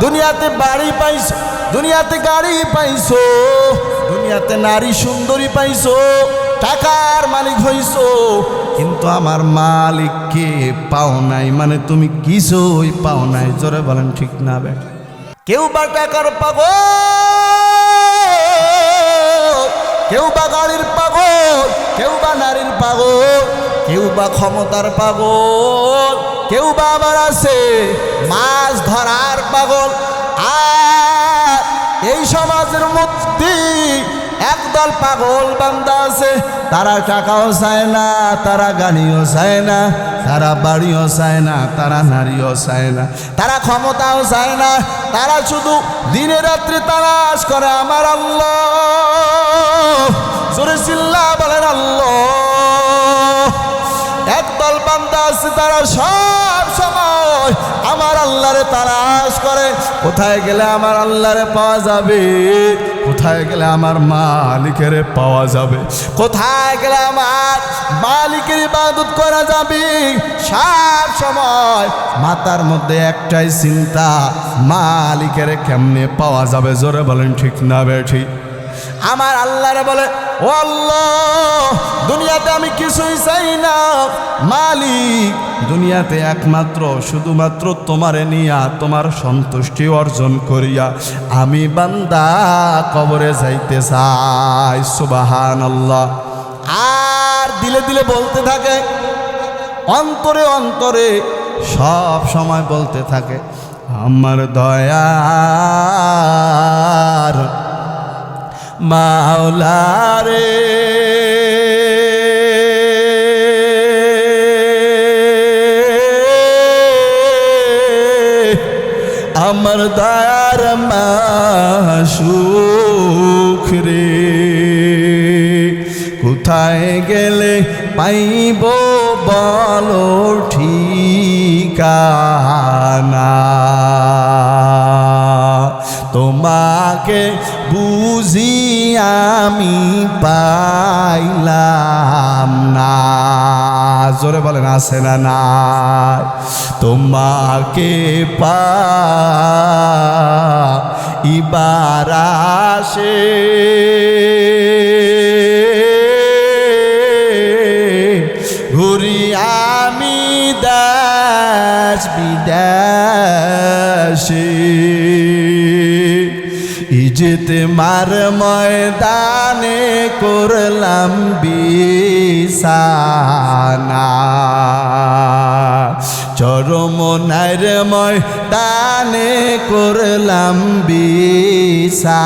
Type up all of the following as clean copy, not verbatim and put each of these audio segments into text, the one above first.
দুনিয়াতে বাড়ি পাইছো, দুনিয়াতে গাড়ি পাইছো, দুনিয়াতে নারী সুন্দরী পাইছো, টাকার মালিক হইছো, কিন্তু আমার মালিককে পাও নাই। মানে তুমি কিছুই পাও নাই। জোরে বলেন ঠিক না বে? কেউ বা টাকার পাগল, কেউ বা গাড়ির পাগল, কেউ বা নারীর পাগল, কেউ বা ক্ষমতার পাগল, কেউ বা আবার আছে মাছ ধরার পাগল। আর এই সমাজের মধ্যে একদল পাগল বান্দা আছে, তারা টাকাও চায় না, তারা গাড়িও চায় না, তারা বাড়িও চায় না, তারা নারীও চায় না, তারা ক্ষমতাও চায় না, তারা শুধু দিনে রাত্রে তালাশ করে আমার আল্লাহ। জোরে চিল্লা বলেন আল্লাহ। একদল বান্দা আছে, তারা সব সময় আমার আল্লাহরে তালাশ করে, কোথায় গেলে আমার আল্লাহরে পাওয়া যাবে, কোথায় গেলে আমার মালিকের পাওয়া যাবে, কোথায় গেলে আমার মালিকের ইবাদত করা যাবে। সব সময় মাথার মধ্যে একটাই চিন্তা, মালিকের কেমনে পাওয়া যাবে। জোরে বলেন ঠিক না বেঠি? আমার আল্লাহরে বলে, ও আল্লাহ, দুনিয়াতে আমি কিছুই চাই না মালিক, দুনিয়াতে একমাত্র শুধুমাত্র তোমারে নিয়া, তোমার সন্তুষ্টি অর্জন করিয়া আমি বান্দা কবরে যাইতে চাই। সুবহানাল্লাহ। আর দিলে দিলে বলতে থাকে, অন্তরে অন্তরে সব সময় বলতে থাকে, আমার দয়ার মাওলা রে, আমার দয়ার মাসুখ রে, কোথায় গেলে পাইব বলো ঠিকানা, তোমাকে বুঝি আমি পাইলাম না। জোরে বলেন আছে না নাই? তোমাকে পাইবার আশে ঘুরি আমি দেশ বিদেশে, ইজতে মার ময়দানে করলাম বিছানা, চরমনার ময়দানে করলাম বিছানা।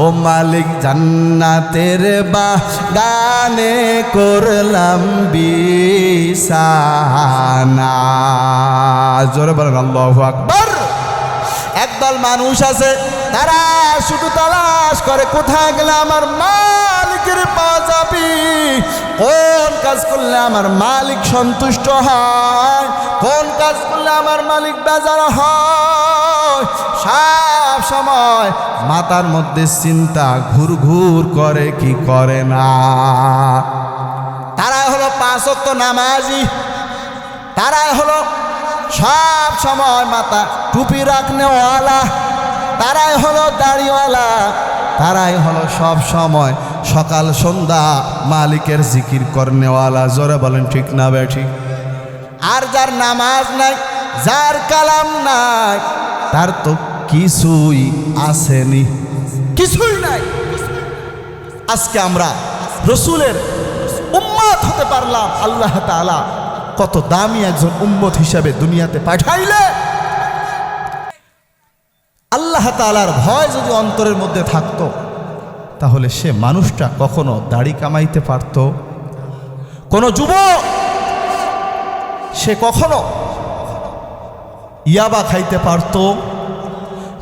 ও মালিক জান্নাতের বাগানে করলাম বিছানা। জোরে বলেন আল্লাহু আকবার। একদল মানুষ আছে, তারা শুধু তালাশ করে, কোথায় গেলে আমার মালিকের পাওয়া যাবে, কোন কাজ করলে আমার মালিক সন্তুষ্ট হয়, কোন কাজ করলে আমার মালিক বেজার হয়। সব সময় মাথার মধ্যে চিন্তা ঘুর ঘুর করে, কি করে না। তারা হলো 5 ওয়াক্ত নামাজি, তারাই হলো সব সময় মাথা টুপি রাখনেওয়ালা, তারাই হলো দাড়িওয়ালা, তারাই হলো সব সময় সকাল সন্ধ্যা মালিকের জিকির করনেওয়ালা। জোরে বলেন ঠিক না বেঠিক? আর যার নামাজ নাই, যার কালাম নাই, তার তো কিছুই আসেনি, কিছুই নাই। আজকে আমরা রসুলের উম্মত হতে পারলাম। আল্লাহ তাআলা কত দামি একজন উম্মত হিসাবে দুনিয়াতে পাঠাইলে। আল্লাহ তাআলার ভয় যদি অন্তরের মধ্যে থাকতো, তাহলে সে মানুষটা কখনো দাড়ি কামাইতে পারত? কোন যুবক সে কখনো ইয়াবা খাইতে পারত?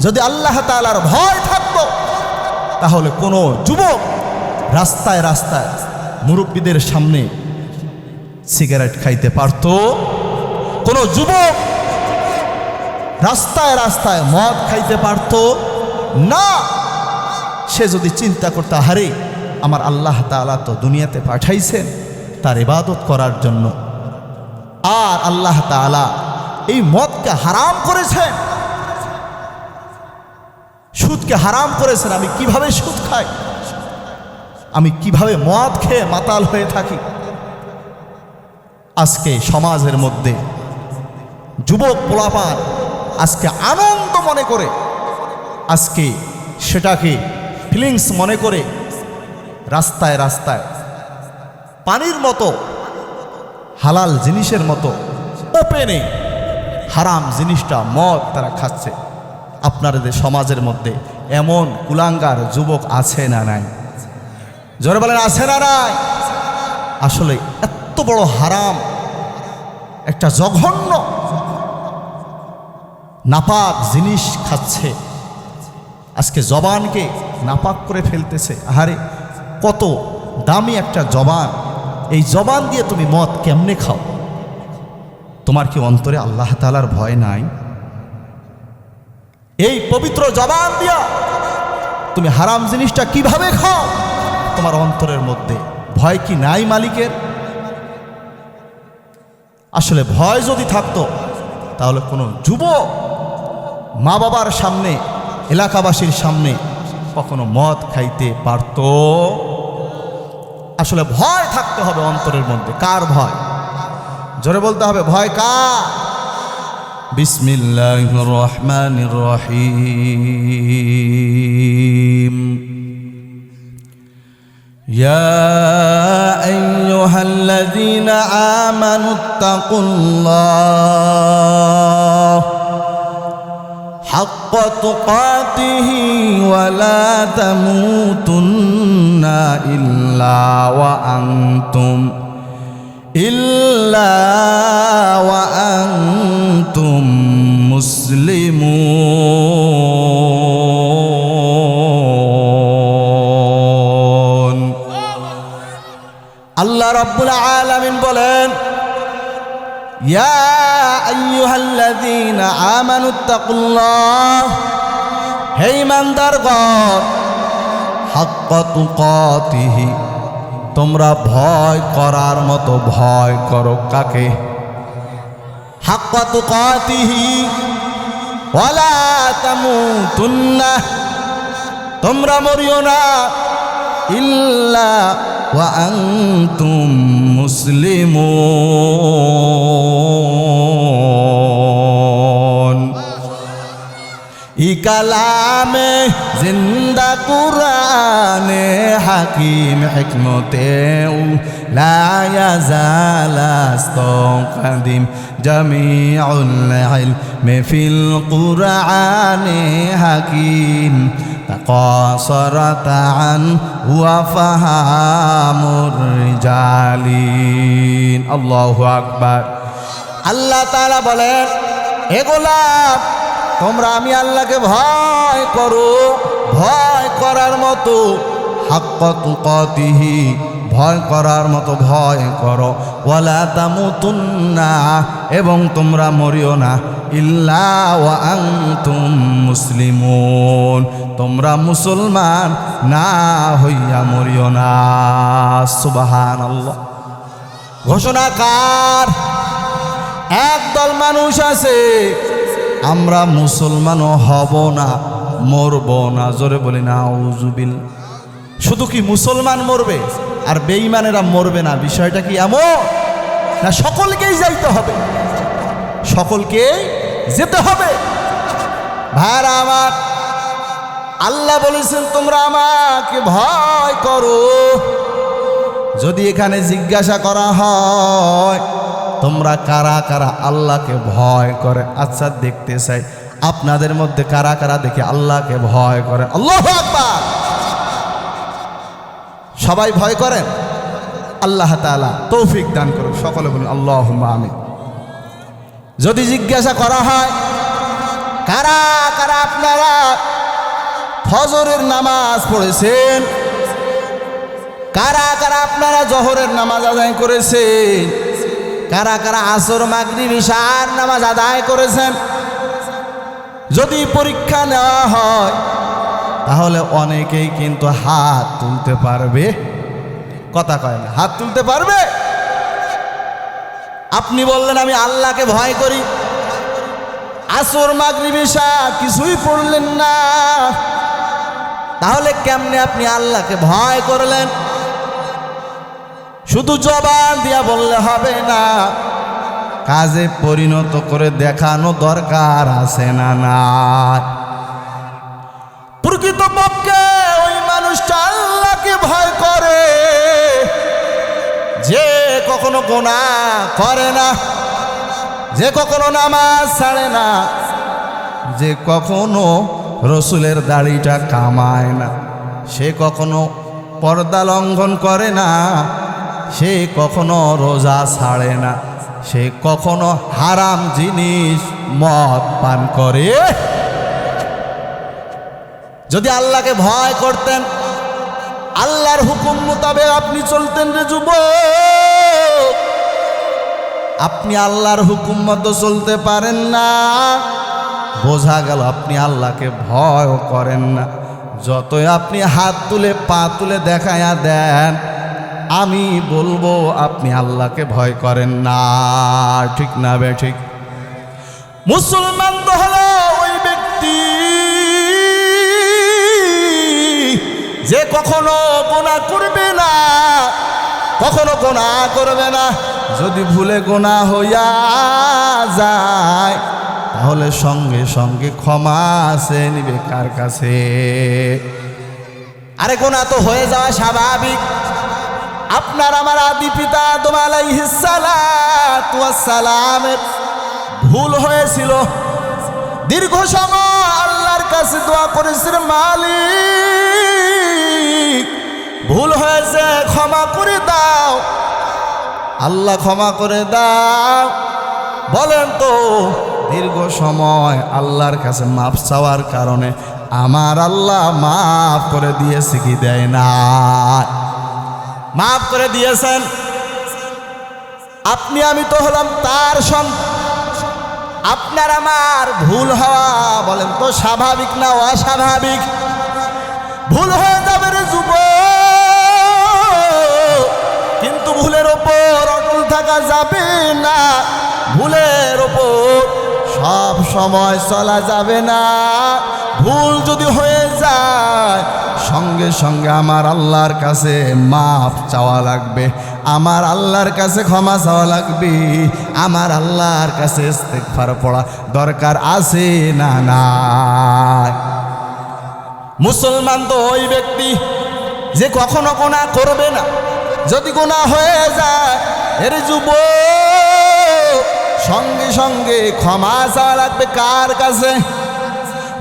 যদি আল্লাহ তাআলার ভয় থাকতো, তাহলে কোন যুবক রাস্তায় রাস্তায় মুরব্বীদের সামনে সিগারেট খাইতে পারত? কোন যুবক রাস্তায় রাস্তায় মদ খাইতে পারত না। সে যদি চিন্তা করতে, হারে আমার আল্লাহ তাআলা তো দুনিয়াতে পাঠাইছেন তার ইবাদত করার জন্য, আর আল্লাহ তাআলা এই মদ মদকে হারাম করেছেন, সুদকে হারাম করেছেন। আমি কিভাবে সুদ খাই, আমি কিভাবে মদ খেয়ে মাতাল হয়ে থাকি। আজকে সমাজের মধ্যে যুবক পোলাপান আজকে আনন্দ মনে করে, আজকে সেটাকে ফিলিংস মনে করে রাস্তায় রাস্তায় পানির মতো হালাল জিনিসের মতো ওপেনে হারাম জিনিসটা মদ তারা খাচ্ছে। আপনাদের সমাজের মধ্যে এমন কুলাঙ্গার যুবক আছে না নাই? জোরে বলেন আছে না নাই? আসলে এত বড় হারাম, একটা জঘন্য নাপাক জিনিস খাচ্ছে, আজকে জবানকে নাপাক করে ফেলতেছে। আহারে কত দামি একটা জবান, এই জবান দিয়ে তুমি মদ কেমনে খাও? তোমার কি অন্তরে আল্লাহ তাআলার ভয় নাই? এই পবিত্র জবান দিয়া তুমি হারাম জিনিসটা কিভাবে খাও? তোমার অন্তরের মধ্যে ভয় কি নাই মালিকের? আসলে ভয় যদি থাকতো তাহলে কোনো যুবক মা বাবার সামনে, এলাকাবাসীর সামনে কখনো মদ খাইতে পারত? আসলে ভয় থাকতে হবে অন্তরের মধ্যে। কার ভয়? জোরে বলতে হবে, ভয় কার? বিসমিল্লাহির রহমানির রহিম। ইয়া আইয়ুহাল্লাযীনা আমানুত্তাকুল্লাহ হাক্কা তুকাতিহি ওয়া লা তামুতুন্না ইল্লা ওয়া আনতুম মুসলিমুন। আল্লাহ রাব্বুল আলামিন বলেন, ইয়া আইয়ুহাল্লাযীনা আমানুত্তাকুল্লাহ, হে ঈমানদারগণ, হাক্কা তুকাতিহি, তোমরা ভয় করার মতো ভয় করো। কাকে? হাক্কা তুকাতিহি ওয়া লা তামুতুন্না, তোমরা মরিও না, ইল্লা ওয়া আনতুম মুসলিমুন। ই কালামে জিন্দা কুরআনে হাকিম হিকমতে লা ইয়াজাল আস্তাকদিম জামিউল ইলমি ফিল কুরআনে হাকিম তাকাসারাত আন ওয়া ফাহামুর রিজালিন। আল্লাহু আকবার। আল্লাহ তাআলা বলেন, হে গোলাম, তোমরা আমি আল্লাহকে ভয় করো, ভয় করার মতো হাক্কা তুকাতিহি, ভয় করার মতো ভয় করো। ওয়ালা তামুতুন্না, এবং তোমরা মরিও না, ইল্লা ওয়া আনতুম মুসলিমুন, তোমরা মুসলমান না হইয়া মরিও না। সুবহানাল্লাহ। ঘোষণা কার? একদল মানুষ আছে, আমরা মুসলমানও হব না, মরব না। জোরে বলি না আউযুবিল্লাহ। শুধু কি মুসলমান মরবে আর বেঈমানেরা মরবে না? বিষয়টা কি এমন না? সকলকেই যাইতে হবে, সকলকেই যেতে হবে। ভাইরা আমার, আল্লাহ বলেছেন তোমরা আমাকে ভয় করো। যদি এখানে জিজ্ঞাসা করা হয় তোমরা কারা কারা আল্লাহকে ভয় করে, আচ্ছা দেখতে চাই আপনাদের মধ্যে কারা কারা দেখে আল্লাহকে ভয় করে। আল্লাহু আকবার। সবাই ভয় করেন? আল্লাহ তাআলা তৌফিক দান করুন। সকলে বলুন আল্লাহুম্মা আমিন। যদি জিজ্ঞাসা করা হয় কারা কারা আপনারা ফজরের নামাজ পড়েছেন, কারা কারা আপনারা জোহরের নামাজ আদায় করেছেন, কারা কারা আসর মাগরিব ইশার নামাজ আদায় করেছেন, যদি পরীক্ষা নেওয়া হয় তাহলে অনেকেই কিন্তু হাত তুলতে পারবে। কথা কয় না, হাত তুলতে পারবে। আপনি বললেন আমি আল্লাহকে ভয় করি, আসর মাগরিব ইশা কিছুই পড়লেন না, তাহলে কেমনে আপনি আল্লাহকে ভয় করলেন? শুধু জবান দিয়া বললে হবে না, কাজে পরিণত করে দেখানো দরকার আছে না? না, প্রকৃতপক্ষে ওই মানুষটা আল্লাহকে ভয় করে যে কখনো গুনাহ করে না, যে কখনো নামাজ ছাড়ে না, যে কখনো রসুলের দাড়িটা কামায় না, সে কখনো পর্দা লঙ্ঘন করে না, সে কখনো রোজা ছাড়ে না, সে কখনো হারাম জিনিস মদ পান করে। যদি আল্লাহকে ভয় করতেন, আল্লাহর হুকুম মোতাবেক আপনি চলতেন রে যুবক, আপনি আল্লাহর হুকুম মতো চলতে পারেন না, বোঝা গেল আপনি আল্লাহকে ভয় করেন না। যতই আপনি হাত তুলে পা তুলে দেখায়া দেন, আমি বলবো আপনি আল্লাহকে ভয় করেন না। ঠিক না বে ঠিক? মুসলমান তো হলো ওই ব্যক্তি যে কখনো গুনাহ করবে না, কখনো গুনাহ করবে না। যদি ভুলে গুনাহ হইয়া যায়, তাহলে সঙ্গে সঙ্গে ক্ষমা আছে নিবে কার কাছে? আরে গুনাহ তো হয়ে যাওয়া স্বাভাবিক। আপনার আমার আদি পিতা আদম আলাইহিস সালাতু ওয়াস সালামের ভুল হয়েছিল, দীর্ঘ সময় আল্লাহর কাছে দোয়া করেছিলেন, মালিক ভুল হয়েছে, ক্ষমা করে দাও। আল্লাহ ক্ষমা করে দাও। বলেন তো, দীর্ঘ সময় আল্লাহর কাছে মাফ চাওয়ার কারণে আমার আল্লাহ মাফ করে দিয়েছে কি দেয় না? মাফ করে দিয়েছেন। আপনি আমি তো হলাম তার সন্তান। আপনার আমার ভুল হওয়া বলেন তো স্বাভাবিক না অস্বাভাবিক? ভুল হয়ে যাবে রে যুবক, কিন্তু ভুলের ওপর অটল থাকা যাবে না। ভুলের ওপর সব সময় চলা যাবে না। ভুল যদি হয়ে যায়, সঙ্গে সঙ্গে আমার আল্লাহর কাছে মাফ চাওয়া লাগবে, আমার আল্লাহর কাছে ক্ষমা চাওয়া লাগবে, আমার আল্লাহর কাছে ইস্তেগফার পড়া দরকার আছে না? না, মুসলমান তো ওই ব্যক্তি যে কখনো গুনাহ করবে না। যদি গুনাহ হয়ে যায়, এর যুবক সঙ্গে সঙ্গে ক্ষমা চাওয়া লাগবে কার কাছে?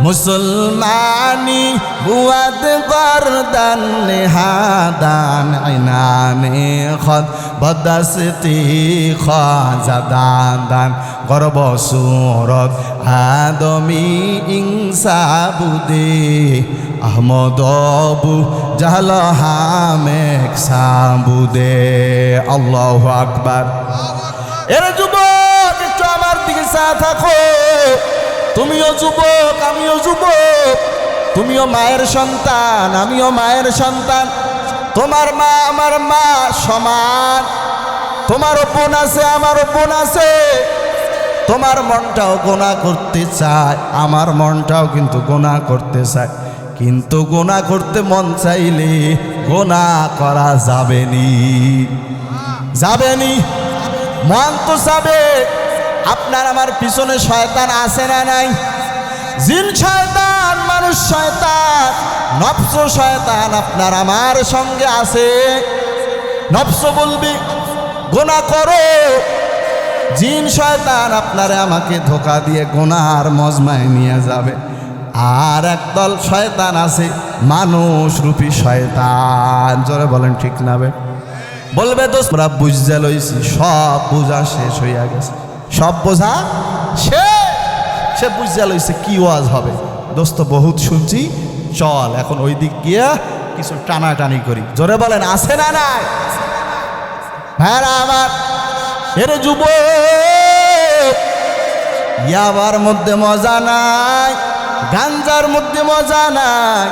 মুসলমানি বুয়াদ গর্দান নেহাদান আইনানে খদ বদস্তি খাজাদান দান গর্ব সুরত আদমি ইনসাবুদে আহমদ আবু জাহল হামেক সাবুদে। আল্লাহু আকবার। এর যুবক একটু আমার দিকে চা থাকো। তুমিও যুবক, আমিও যুবক। তুমিও মায়ের সন্তান, আমিও মায়ের সন্তান। তোমার মা আমার মা সমান। তোমারও বোন আছে, আমারও বোন আছে। তোমার মনটাও গুনাহ করতে চায়, আমার মনটাও কিন্তু গুনাহ করতে চায়। কিন্তু গুনাহ করতে মন চাইলে গুনাহ করা যাবেনি, যাবেনি। মন তো যাবে। আপনার আমার পিছনে শয়তান আছে না নাই? জিন শয়তান, মানুষ শয়তান, নফস শয়তান আপনার আমার সঙ্গে আছে। নফস বলবি গুনাহ করো, জিন শয়তান আপনারে আমাকে ধোঁকা দিয়ে গুনাহর মজমায় নিয়ে যাবে। আর একদল শয়তান আছে মানুষ রূপী শয়তান। জোরে বলেন ঠিক না? বলবে দোস্ত আমরা বুঝতে লইছি, সব বোঝা শেষ হইয়া গেছে, সব বোঝা সে বুঝতে লইছে কি ওয়াজ হবে। দোস্ত বহুত শুনছি, চল এখন ওই দিক গিয়া কিছু টানাটানি করি। জোরে বলেন আছে না নাই? হ্যাঁ আমার এর যুব ইয়াবার মধ্যে মজা নাই, গাঞ্জার মধ্যে মজা নাই,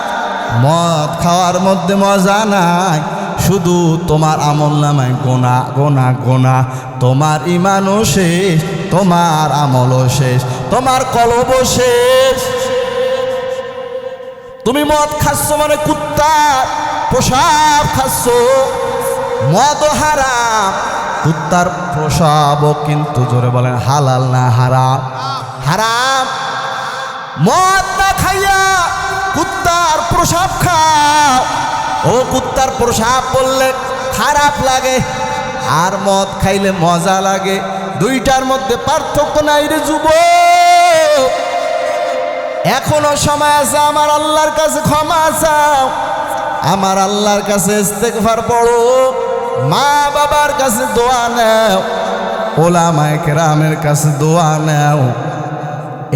মদ খাওয়ার মধ্যে মজা নাই। শুধু তোমার আমল নামায় গোনা গোনা গোনা, তোমার ইমানও শেষ, তোমার আমলও শেষ। তোমার কলব শেষ। তুমি মদ খাচ্ছ মানে কুত্তার প্রসাব খাচ্ছ, মদ হারাম, কুত্তার প্রসাবও কিন্তু জোরে বলেন হালাল না হারাম? হারাম। মদ না খাইয়া কুত্তার প্রসাব খাও, ও কুত্তার প্রসাব বললে খারাপ লাগে, আর মদ খাইলে মজা লাগে। দুইটার মধ্যে পার্থক্য নাই রে যুবক। এখনো সময় আছে, আমার আল্লাহর কাছে ক্ষমা চাও, আমার আল্লাহর কাছে ইস্তেগফার পড়ো, মা বাবার কাছে দোয়া নাও, ওলামায়ে কেরামের কাছে দোয়া নাও।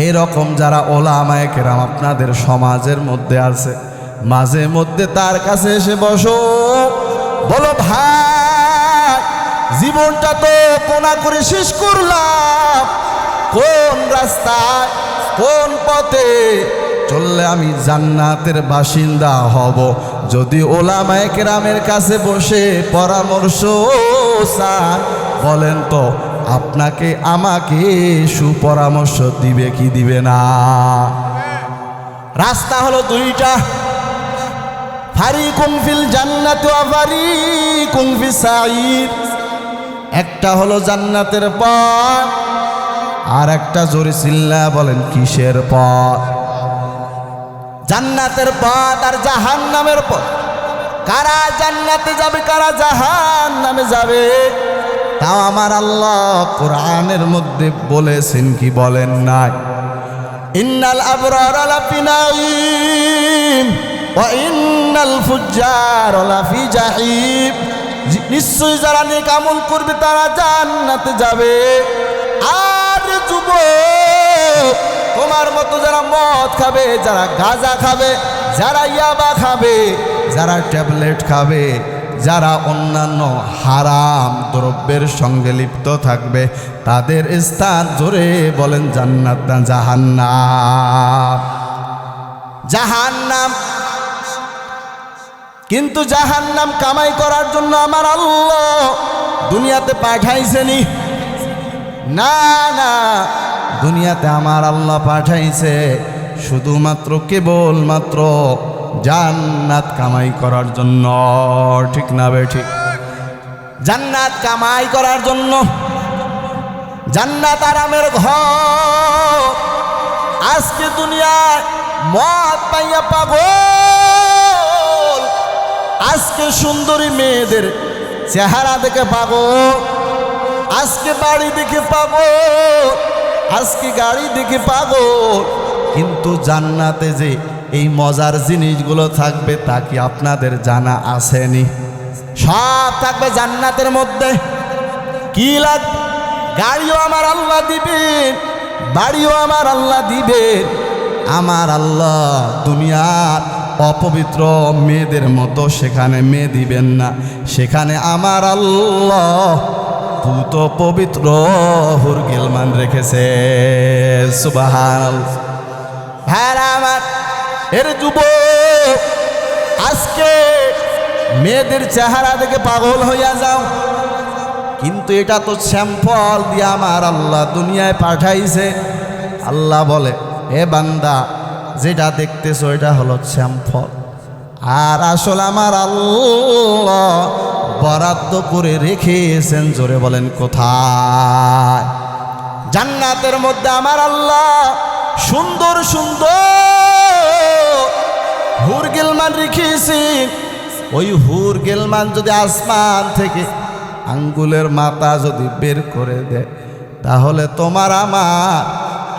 এরকম যারা ওলামায়ে কেরাম আপনাদের সমাজের মধ্যে আছে, মাঝে মধ্যে তার কাছে এসে বসো, বলো ভাই জীবনটা তো কোনা করে শেষ করলাম, কোন রাস্তায় কোন পথে চললে আমি জান্নাতের বাসিন্দা হব? যদি ওলামায়ে কেরামের কাছে বসে পরামর্শ চান, বলেন তো আপনাকে আমাকে সুপরামর্শ দিবে কি দিবে না? রাস্তা হলো দুইটা, ফারিকুম ফিল জান্নাতি ওয়া ফারিকুম ফিস সাঈর। একটা হলো জান্নাতের পথ, আর একটা জোরে চিল্লা বলেন কিসের পথ? জান্নাতের পথ আর জাহান্নামের পথ। কারা জান্নাতে যাবে, কারা জাহান্নামে যাবে, তাও আমার আল্লাহ কোরআনের মধ্যে বলেছেন কি বলেন নাই? ইন্নাল আবরারা লাফি নাঈম ওয়া ইন্নাল ফুজ্জারা লাফি জাহিম। নিশ্চয়ই যারা নেক আমল করবে তারা জান্নাতে যাবে। আর যুবক, তোমার মতো যারা মদ খাবে, যারা গাঁজা খাবে, যারা ইয়াবা খাবে, যারা ট্যাবলেট খাবে, যারা অন্যান্য হারাম দ্রব্যের সঙ্গে লিপ্ত থাকবে, তাদের স্থান জোরে বলেন জান্নাত না জাহান্নাম? জাহান্নাম। কিন্তু জাহান্নাম কামাই করার জন্য আমার আল্লাহ দুনিয়াতে পাঠাইছেনি? না না, দুনিয়াতে আমার আল্লাহ পাঠাইছে শুধুমাত্র কেবলমাত্র জান্নাত কামাই করার জন্য। ঠিক না বে ঠিক? জান্নাত কামাই করার জন্য। জান্নাত আরামের ঘর। আজকে দুনিয়ায় মদ পাইয়া পাগল, আজকে সুন্দরী মেয়েদের চেহারা দেখে পাগল, আজকে বাড়ি দেখে পাগল, আজকে গাড়ি দেখে পাগল। কিন্তু জান্নাতে যে এই মজার জিনিসগুলো থাকবে তা কি আপনাদের জানা আসেনি? সব থাকবে জান্নাতের মধ্যে। কি লাগবে? গাড়িও আমার আল্লাহ দিবেন, বাড়িও আমার আল্লাহ দিবেন। আমার আল্লাহ দুনিয়ার অপবিত্র মেয়েদের মতো সেখানে মেয়ে দিবেন না, সেখানে আমার আল্লাহ পুত পবিত্র হুর গিলমান রেখেছে। সুবহানাল্লাহ। ভাইরা আমার, এর যুবক, আজকে মেয়েদের চেহারা দেখে পাগল হইয়া যাও, কিন্তু এটা তো স্যাম্পল দিয়ে আমার আল্লাহ দুনিয়ায় পাঠাইছে। আল্লাহ বলে, হে বান্দা, যেটা দেখতেছো এটা হলো স্যাম্পল, আর আসলে আমার আল্লাহ বরাদ্দ করে রেখেছেন। জোরে বলেন কোথায়? জান্নাতের মধ্যে আমার আল্লাহ সুন্দর সুন্দর হুর গিলমান রেখেছেন। ওই হুর গিলমান যদি আসমান থেকে আঙ্গুলের মাথা যদি বের করে দেয়, তাহলে তোমার আমার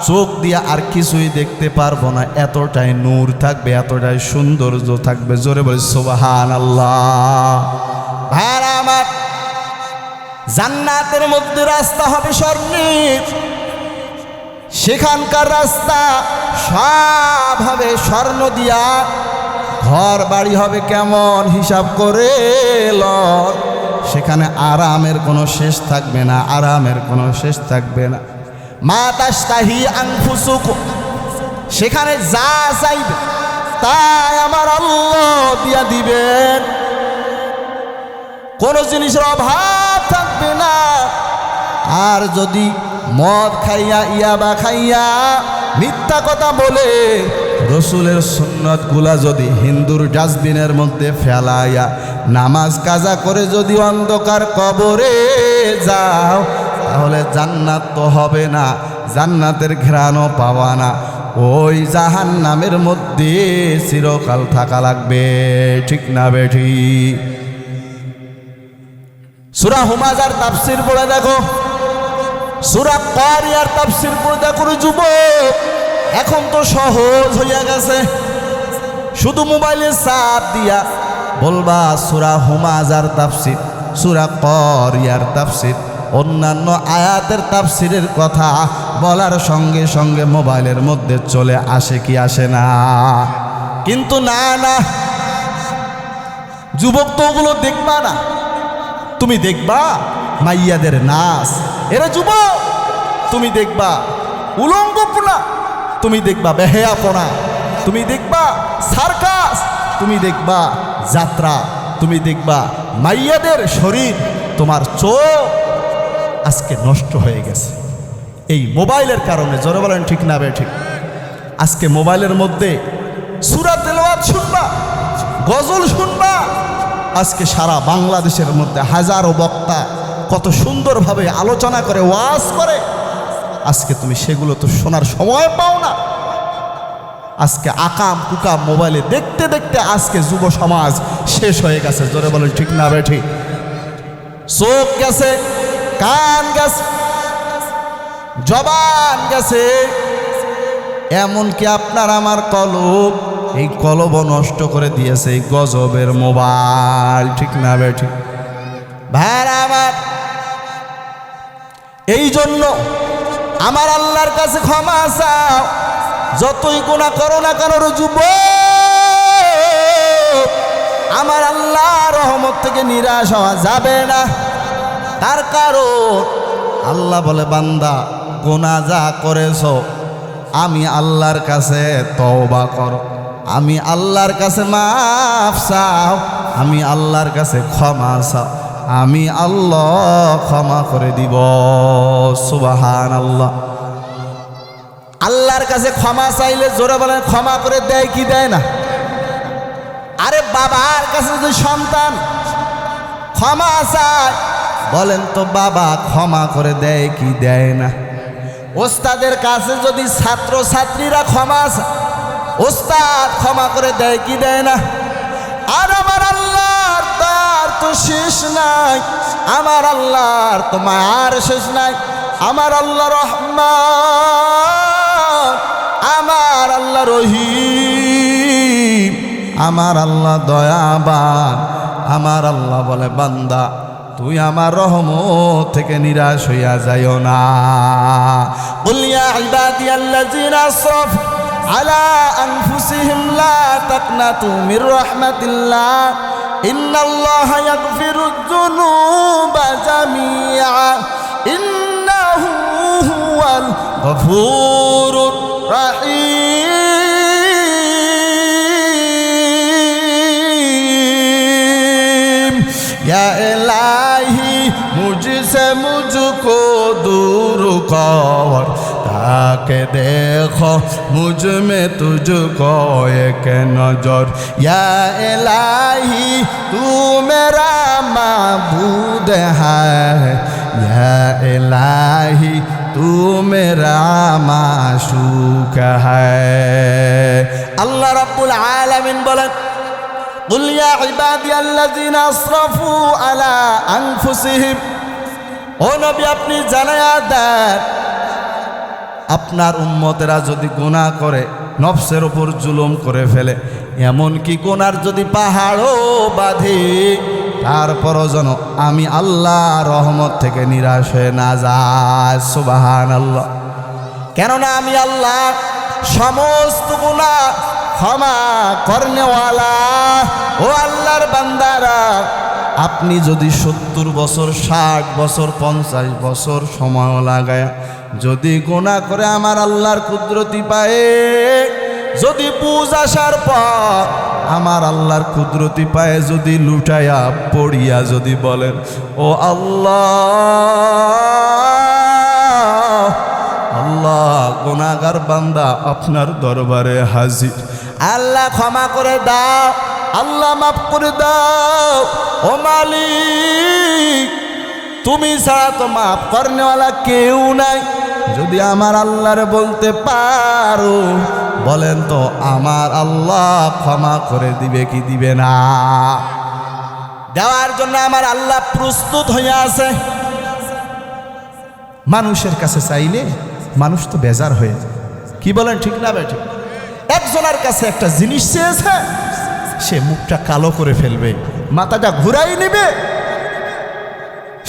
চোখ দিয়ে আর কিছুই দেখতে পারবো না। এতটাই নূর থাকবে, এতটাই সৌন্দর্য থাকবে। জোরে বলি সুবহানাল্লাহ। ভাইরা আমার, জান্নাতের মধ্যে রাস্তা হবে স্বর্ণের। সেখানকার রাস্তা সব হবে স্বর্ণ দিয়া। ঘর বাড়ি হবে কেমন হিসাব করে লন। সেখানে আরামের কোনো শেষ থাকবে না, আরামের কোনো শেষ থাকবে না। মা তাশতাহি আনফুসুকুম, সেখানে যা চাইবে তাই আমার আল্লাহ দিয়া দিবেন। কোনো জিনিসের অভাব থাকবে না। আর যদি মদ খাইয়া ইয়াবা খাইয়া মিথ্যা কথা বলে রসুলের সুন্নতগুলা যদি হিন্দুর ডাস্টবিনের মধ্যে ফেলাইয়া নামাজ কাজা করে যদি অন্ধকার কবরে যাও, তাহলে জান্নাত তো হবে না, জান্নাতের ঘ্রাণও পাওয়া না, ওই জাহান্নামের মধ্যে চিরকাল থাকা লাগবে। ঠিক না বেঠি? সূরা হুমাজার তাফসীর পড়ে দেখো, সূরা কারিয়ার তাফসীর পড়ে দেখো যুবক। এখন তো সহজ হইয়া গেছে, শুধু মোবাইলে চাপ দিয়া বলবা সূরা হুমাজার তাফসীর, সূরা কারিয়ার তাফসীর, অন্যান্য আয়াতের তাফসীরের কথা বলার সঙ্গে সঙ্গে মোবাইলের মধ্যে চলে আসে কি আসে না? কিন্তু না না, যুবক তো ওগুলো দেখবা না, তুমি দেখবা মাইয়াদের নাচ। এরা যুবক, তুমি দেখবা উলঙ্গপনা, তুমি দেখবা বেহেয়াপনা, তুমি দেখবা সার্কাস, তুমি দেখবা যাত্রা, তুমি দেখবা মাইয়াদের শরীর। তোমার চোখ আজকে নষ্ট হয়ে গেছে এই মোবাইলের কারণে। জোরে বলেন ঠিক না বে ঠিক? আজকে মোবাইলের মধ্যে সূরা তেলাওয়াত শুনবা, গজল শুনবা। আজকে সারা বাংলাদেশের মধ্যে হাজারো বক্তা কত সুন্দরভাবে আলোচনা করে, ওয়াজ করে। আজকে তুমি সেগুলো তো শোনার সময় পাও না। আজকে আকাম কুকাম মোবাইলে দেখতে দেখতে আজকে যুব সমাজ শেষ হয়ে গেছে। জোরে বলেন ঠিক না বে ঠিক? চোখ গেছে, কান গেছে, জবান গেছে, এমনকি আপনার আমার কলব, এই কলব নষ্ট করে দিয়েছে এই গজবের মোবাইল। ঠিক না বে ঠিক? ভাইরা আমার, এই জন্য আমার আল্লাহর কাছে ক্ষমা চাও। যতই গুনাহ করো না কেন যুবক, আমার আল্লাহ রহমত থেকে নিরাশ হওয়া যাবে না। তার কারণ আল্লাহ বলে, বান্দা গুনাহ যা করেছো আমি আল্লাহর কাছে তওবা করো, আমি আল্লাহর কাছে মাফ চাও, আমি আল্লাহর কাছে ক্ষমা চাও, আমি আল্লাহ ক্ষমা করে দিব। সুবহানাল্লাহ। আল্লাহর কাছে ক্ষমা চাইলে জোরে বলেন ক্ষমা করে দেয় কি দেয় না? আরে বাবার কাছে যদি সন্তান ক্ষমা চায়, বলেন তো বাবা ক্ষমা করে দেয় কি দেয় না? ওস্তাদের কাছে যদি ছাত্র ছাত্রীরা ক্ষমা চায়, ওস্তাদ ক্ষমা করে দেয় কি দেয় না? আর আমার আল্লাহর তার তো শেষ নাই, আমার আল্লাহর তো মায়ার শেষ নাই। আমার আল্লাহ রহমান, আমার আল্লাহ রহিম, আমার আল্লাহ দয়াবান। আমার আল্লাহ বলে, বান্দা তুই আমার রহমত থেকে নিরাশ হইয়া যাইও না। কুল ইয়া ইবাদিয়াল্লাযিনা আসরাফু আলা আনফুসিহিম লা তাকনাতু মির রাহমাতিল্লাহ ইন্নাল্লাহা ইয়াগফিরুয যুনুবা জামিআ ইন্নাহু হুয়াল গফুরুর রহিম। ইয়া ইলাহি মুঝসে মুঝকো दूर कर, ताके देखो मुझ में तुझको एक नजर। या इलाही तू मेरा माबूद है, या इलाही तू मेरा माशूक है। अल्लाह रब्बुल आलमीन बोलेन, कुल या इबादियाल्लाযিনা আসরাফু আলা আনফুসিহিম। ও নবী আপনি জানায়া দেন, আপনার উম্মতেরা যদি গুনাহ করে, নফসের উপর জুলুম করে ফেলে, এমন কি গুনার যদি পাহাড়ও বাঁধে, তারপরও যেন আমি আল্লাহ রহমত থেকে নিরাশ হয়ে না যায়। সুবহানাল্লাহ। কেননা আমি আল্লাহ সমস্ত গুনাহ ক্ষমা করনেওয়ালা। ও আল্লাহর বান্দারা, আপনি যদি 70 বছর, 60 বছর, 50 বছর সময় লাগায় যদি গুনাহ করে আমার আল্লাহর কুদরতি পায়ে, যদি বুঝ আসার পর আমার আল্লাহর কুদরতি পায়ে যদি লুটাইয়া পড়িয়া যদি বলেন, ও আল্লাহ আল্লাহ গুনাহগার বান্দা আপনার দরবারে হাজির। আল্লাহ ক্ষমা করে দাও, আল্লাহ মাফ করে দাও। ও মালিক, তুমি ছাড়া তো মাফ করনেওয়ালা কেউ নাই। যদি আমার আল্লাহরে বলতে পারো, বলেন তো আমার আল্লাহ ক্ষমা করে দিবে কি দিবে না? দেওয়ার জন্য আমার আল্লাহ প্রস্তুত হয়ে আছে। মানুষের কাছে চাইলে মানুষ তো বেজার হয়ে যায়। কি বলেন, ঠিক না বেঠিক? একজনের কাছে একটা জিনিস চেয়েছে, সে মুখটা কালো করে ফেলবে, মাথাটা ঘুরাই নেবে,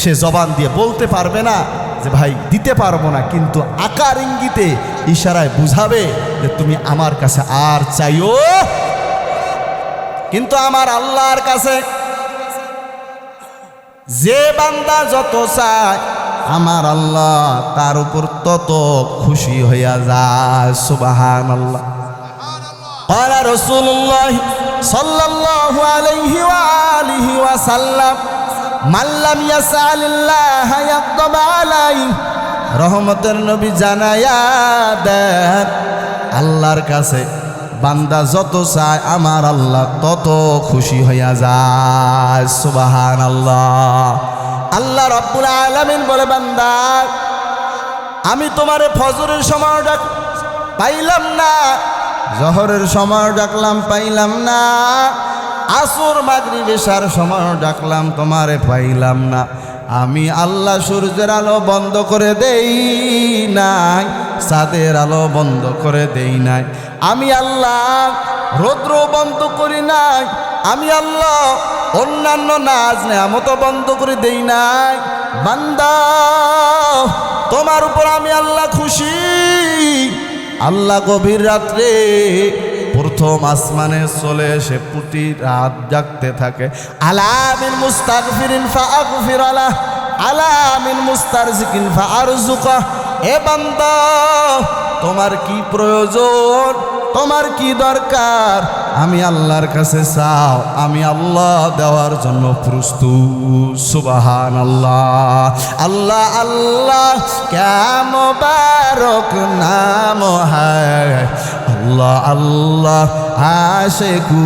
সে জবান দিয়ে বলতে পারবে না যে ভাই দিতে পারবো না, কিন্তু আকার ইঙ্গিতে ইশারায় বুঝাবে যে তুমি আমার কাছে আর চাইও। কিন্তু আমার আল্লাহর কাছে যে বান্দা যত চায়, আমার আল্লাহ তার উপর তত খুশি হইয়া যায়। সুবহানাল্লাহ। ক্বালা রাসূলুল্লাহ সাল্লাল্লাহু আলাইহি ওয়া আলিহি ওয়া সাল্লাম, মান লাম ইয়াসআলিল্লাহ ইয়াগদাব আলাইহি। রহমতের নবী জানায়া দেন, আল্লাহর কাছে বান্দা যত চায় আমার আল্লাহ তত খুশি হইয়া যায়। সুবহানাল্লাহ। আল্লাহ রাব্বুল আলামিন বলে, বান্দা আমি তোমারে ফজরের সময় ডাক পাইলাম না, জহরের সময় ডাকলাম পাইলাম না, আসর মাগরিব এশার সময় ডাকলাম তোমারে পাইলাম না। আমি আল্লাহ সূর্যের আলো বন্ধ করে দেই নাই, চাঁদের আলো বন্ধ করে দেই নাই, আমি আল্লাহ রৌদ্র বন্ধ করি নাই, আমি আল্লাহ অন্যান্য নাজ নেয়ামত বন্ধ করে দেই নাই। বান্দা তোমার উপর আমি আল্লাহ খুশি। আল্লাহ গভীর রাত্রে প্রথম আসমানে চলে এসে প্রতি রাত জাগতে থাকে। আলা মিন মুস্তাগফিরিন ফাগফির আলা, আলা মিন মুস্তারজিকিন ফারজুকা। এ বান্দা তোমার কি প্রয়োজন, তোমার কি দরকার, আমি আল্লাহর কাছে চাও, আমি আল্লাহ দেওয়ার জন্য প্রস্তুত। সুবহানাল্লাহ। আল্লাহ আল্লাহ ক্যা মুবারক নাম হ্যায়, আল্লাহ আল্লাহ আশিকু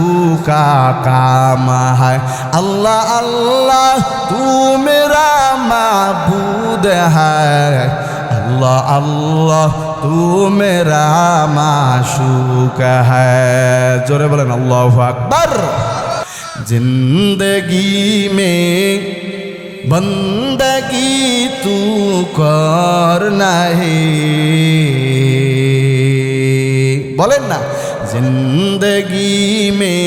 কা কাম হ্যায়, আল্লাহ আল্লাহ তু মেরা মাবুদ হ্যায়, আল্লাহ আল্লাহ তু মেরা মাশুক হ্যায়। জোরে বলেন আল্লাহু আকবার। জিন্দগি মে বন্দগি তু করনা হে, বলেন না, জিন্দগি মে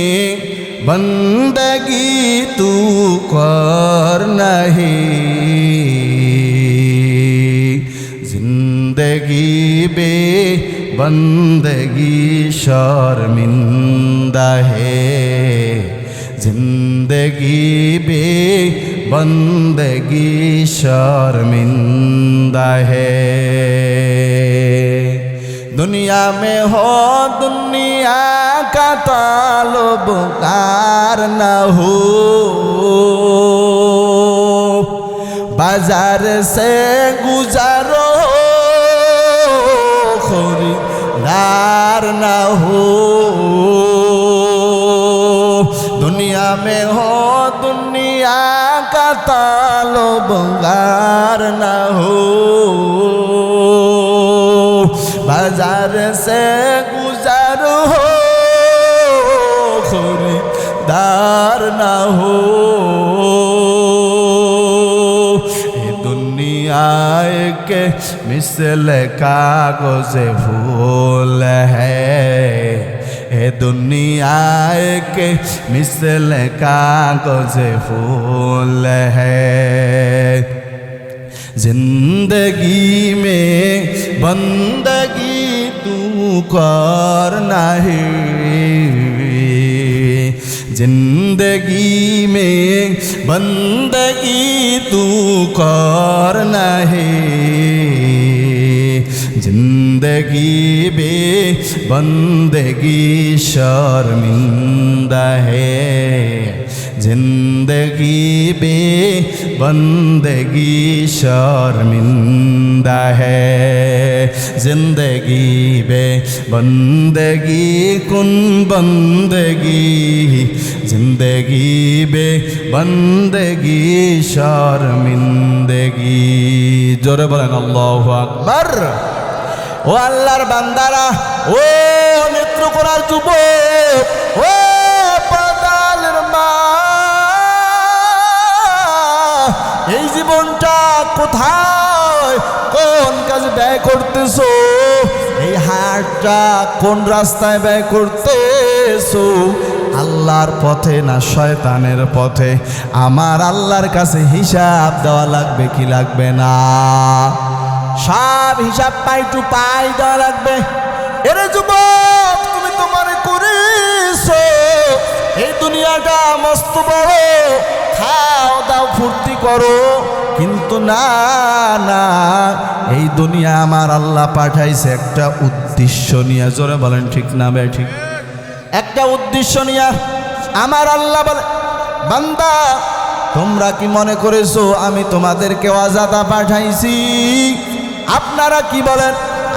বন্দগি তু করনা হে, जिंदगी बे बंदगी शर्मिंदा है, जिंदगी बे बंदगी शर्मिंदा है। दुनिया में हो दुनिया का ताल्लुकार न हो, बाजार से गुजारो खरीदार न हो, दुनिया में हो दुनिया का ताल्लुकार न हो, बाजार से गुजारो खरीदार न हो। के मिसल कागज फूल है, ए दुनिया के मिसल कागज फूल है, जिंदगी में बंदगी तू करना है, जिंदगी में बंदगी तू करना है, जिंदगी बे बंदगी शर्मिंदा है, जिंदगी बे बंदगी शर्मिंदा है जिंदगी बे बंदगी कुन बंदगी जिंदगी बे बंदगी शर्मिंदगी जोरे बोलें अल्लाहु আকবার ও আল্লাহর বান্দারা ও নেত্রকোনার যুবক ও পাতালের মা এই জীবনটা কোথায় কোন কাজে ব্যয় করতেছো এই হাতটা কোন রাস্তায় ব্যয় করতেছো আল্লাহর পথে না শয়তানের পথে আমার আল্লাহর কাছে হিসাব দেওয়া লাগবে কি লাগবে না সব হিসাব পাই টু পাই দেওয়া লাগবে এরে যুবক তুমি তো মনে করেছো এই দুনিয়াটা মস্ত বড় খাও দাও ফুর্তি করো কিন্তু না না এই দুনিয়া আমার আল্লাহ পাঠাইছে একটা উদ্দেশ্য নিয়ে জোরে বলেন ঠিক না ভাই ঠিক একটা উদ্দেশ্য নিয়ে আমার আল্লাহ বলে বান্দা তোমরা কি মনে করেছো আমি তোমাদেরকে অযথা পাঠাইছি আপনারা কি বলেন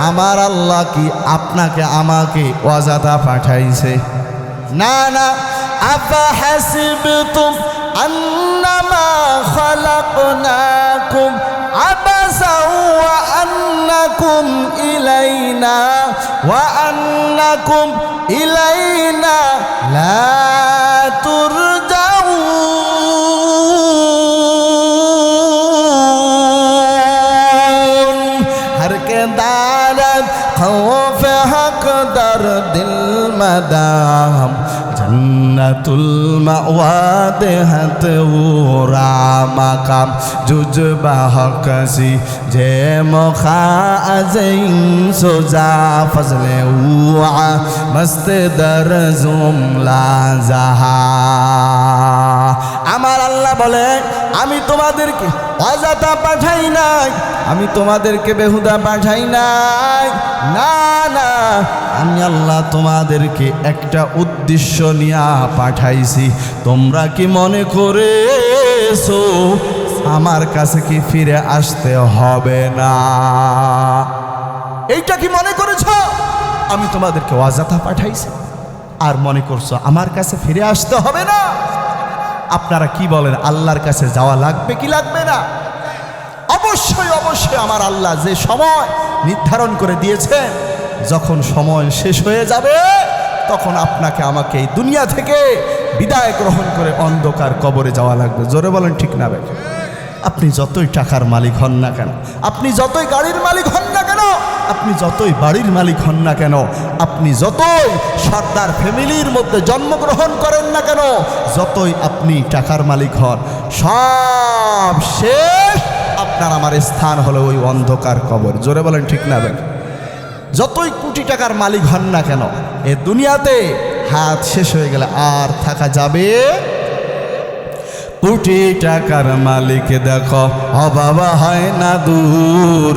আমার আল্লাহ কি আপনাকে আমাকে অযথা পাঠাইছে না না আফা হাসিবতুম আন্নামা খালাকনাকুম আবাসা ওয়া আন্নাকুম ইলাইনা লা তুরজাউন হর কে দারত খৌফ হক দর দিল মদাম জন্নতুল মাওয়া দেহত ওরা মাকাম জুজবা হকসি যে মখা আজইন সোজা ফজলে উআ মস্ত দর জুমলা জাহা আমার আল্লাহ বলে আমি তোমাদেরকে অযথা পাঠাই নাই আমি তোমাদেরকে বেহুদা পাঠাই নাই না না আমি আল্লাহ তোমাদেরকে একটা উদ্দেশ্য নিয়ে পাঠাইছি তোমরা কি মনে করেছো আমার কাছে কি ফিরে আসতে হবে না এইটা কি মনে করেছো আমি তোমাদেরকে অযথা পাঠাইছি আর মনে করছো আমার কাছে ফিরে আসতে হবে না আপনারা কি বলেন আল্লাহর কাছে যাওয়া লাগবে কি লাগবে না অবশ্যই অবশ্যই আমার আল্লাহ যে সময় নির্ধারণ করে দিয়েছেন যখন সময় শেষ হয়ে যাবে তখন আপনাকে আমাকে এই দুনিয়া থেকে বিদায় গ্রহণ করে অন্ধকার কবরে যাওয়া লাগবে জোরে বলেন ঠিক না ভাই আপনি যতই টাকার মালিক হন না কেন আপনি যতই গাড়ির মালিক হন না কেন আপনি যতই বাড়ির মালিক হন না কেন আপনি যতই সর্দার ফ্যামিলির মধ্যে জন্মগ্রহণ করেন না কেন যতই আপনি টাকার মালিক হন সব শেষ আপনার আমার স্থান হলো ওই অন্ধকার কবর জোরে বলেন ঠিক না ভাই যতই কোটি টাকার মালিক হন না কেন এ দুনিয়াতে হাত শেষ হয়ে গেলে আর থাকা যাবে কোটি টাকার মালিক দেখো অবাবা হয় না দূর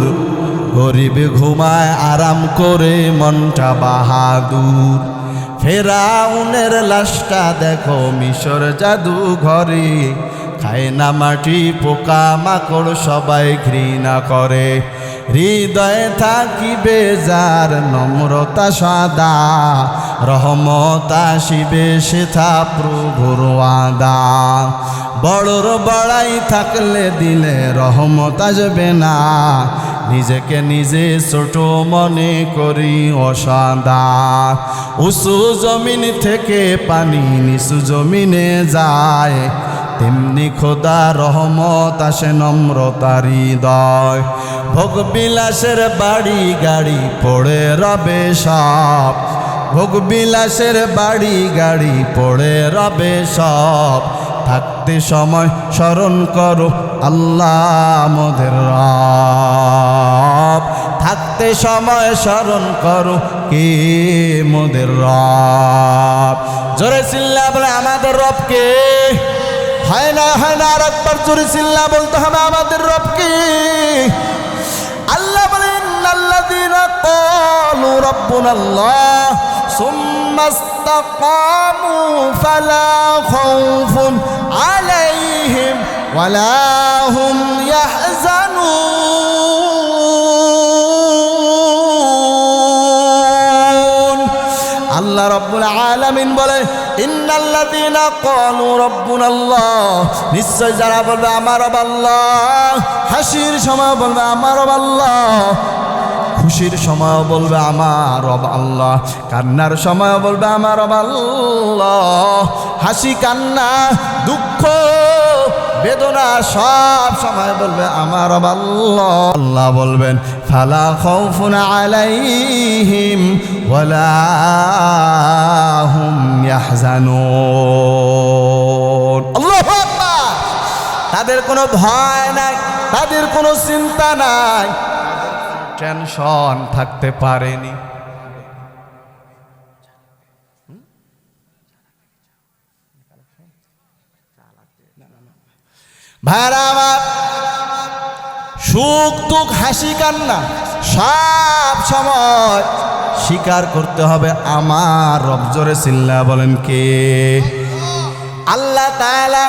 গরিব ঘুমায় আরাম করে মনটা বাহাদুর ফেরাউনের লাশটা দেখো মিশর জাদু ঘরে খায় না মাটি পোকা মাকড় সবাই ঘৃণা করে হৃদয়ে থাকিবে যার নম্রতা সদা রহমত আসিবে সেথা প্রভুর ওয়াদা বড়র বড়াই থাকলে দিলে রহমত আসবে না নিজেকে নিজে ছোট মনে করি অসাদা উঁচু জমিন থেকে পানি নিচু জমিনে যায় তেমনি খোদা রহমত আসে নম্রতার হৃদয় ভোগ বিলাসের বাড়ি গাড়ি পড়ে রবে সব ভোগ বিলাসের বাড়ি গাড়ি পড়ে রবে সব থাকতে সময় স্মরণ করো আল্লাহ মোদের রব থাকতে সময় স্মরণ করো কে মোদের রব জোরে চিল্লা বলে আমাদের রব কে হয় না আর একবার জোরে চিল্লা বলতে হবে আমাদের রব কে আল্লাহ বলেন আল্লাযীনা ক্বালু রাব্বুনাল্লাহ সুম্মা সুম্মাস্তাকামু ফালা খাউফুন আলাইহিম ওয়ালা হুম ইয়াহজানুন। আল্লাহ রাব্বুল আলামিন বলে ইন্নাল্লাযীনা ক্বালু রাব্বুনাল্লাহ, নিশ্চয় যারা বলবে আমার রব আল্লাহ, হাসির সময় বলবে আমার রব আল্লাহ, খুশির সময় বলবে আমার রব আল্লাহ, কান্নার সময় বলবে আমার রব আল্লাহ। হাসি কান্না দুঃখ বেদনা সব সময় বলবে আমার রব আল্লাহ। আল্লাহ বলবেন ফালা খাউফুন আলাইহিম ওয়ালা হুম ইয়াহজানুন। আল্লাহু আকবার। তাদের কোনো ভয় নাই, তাদের কোনো চিন্তা নাই, টেনশন থাকতে পারেনি। ভাইরা আমার, সুখ দুঃখ হাসি কান্না সব সময় স্বীকার করতে হবে আমার রব। জোরে চিল্লা বলেন কে? আল্লাহ তাআলা।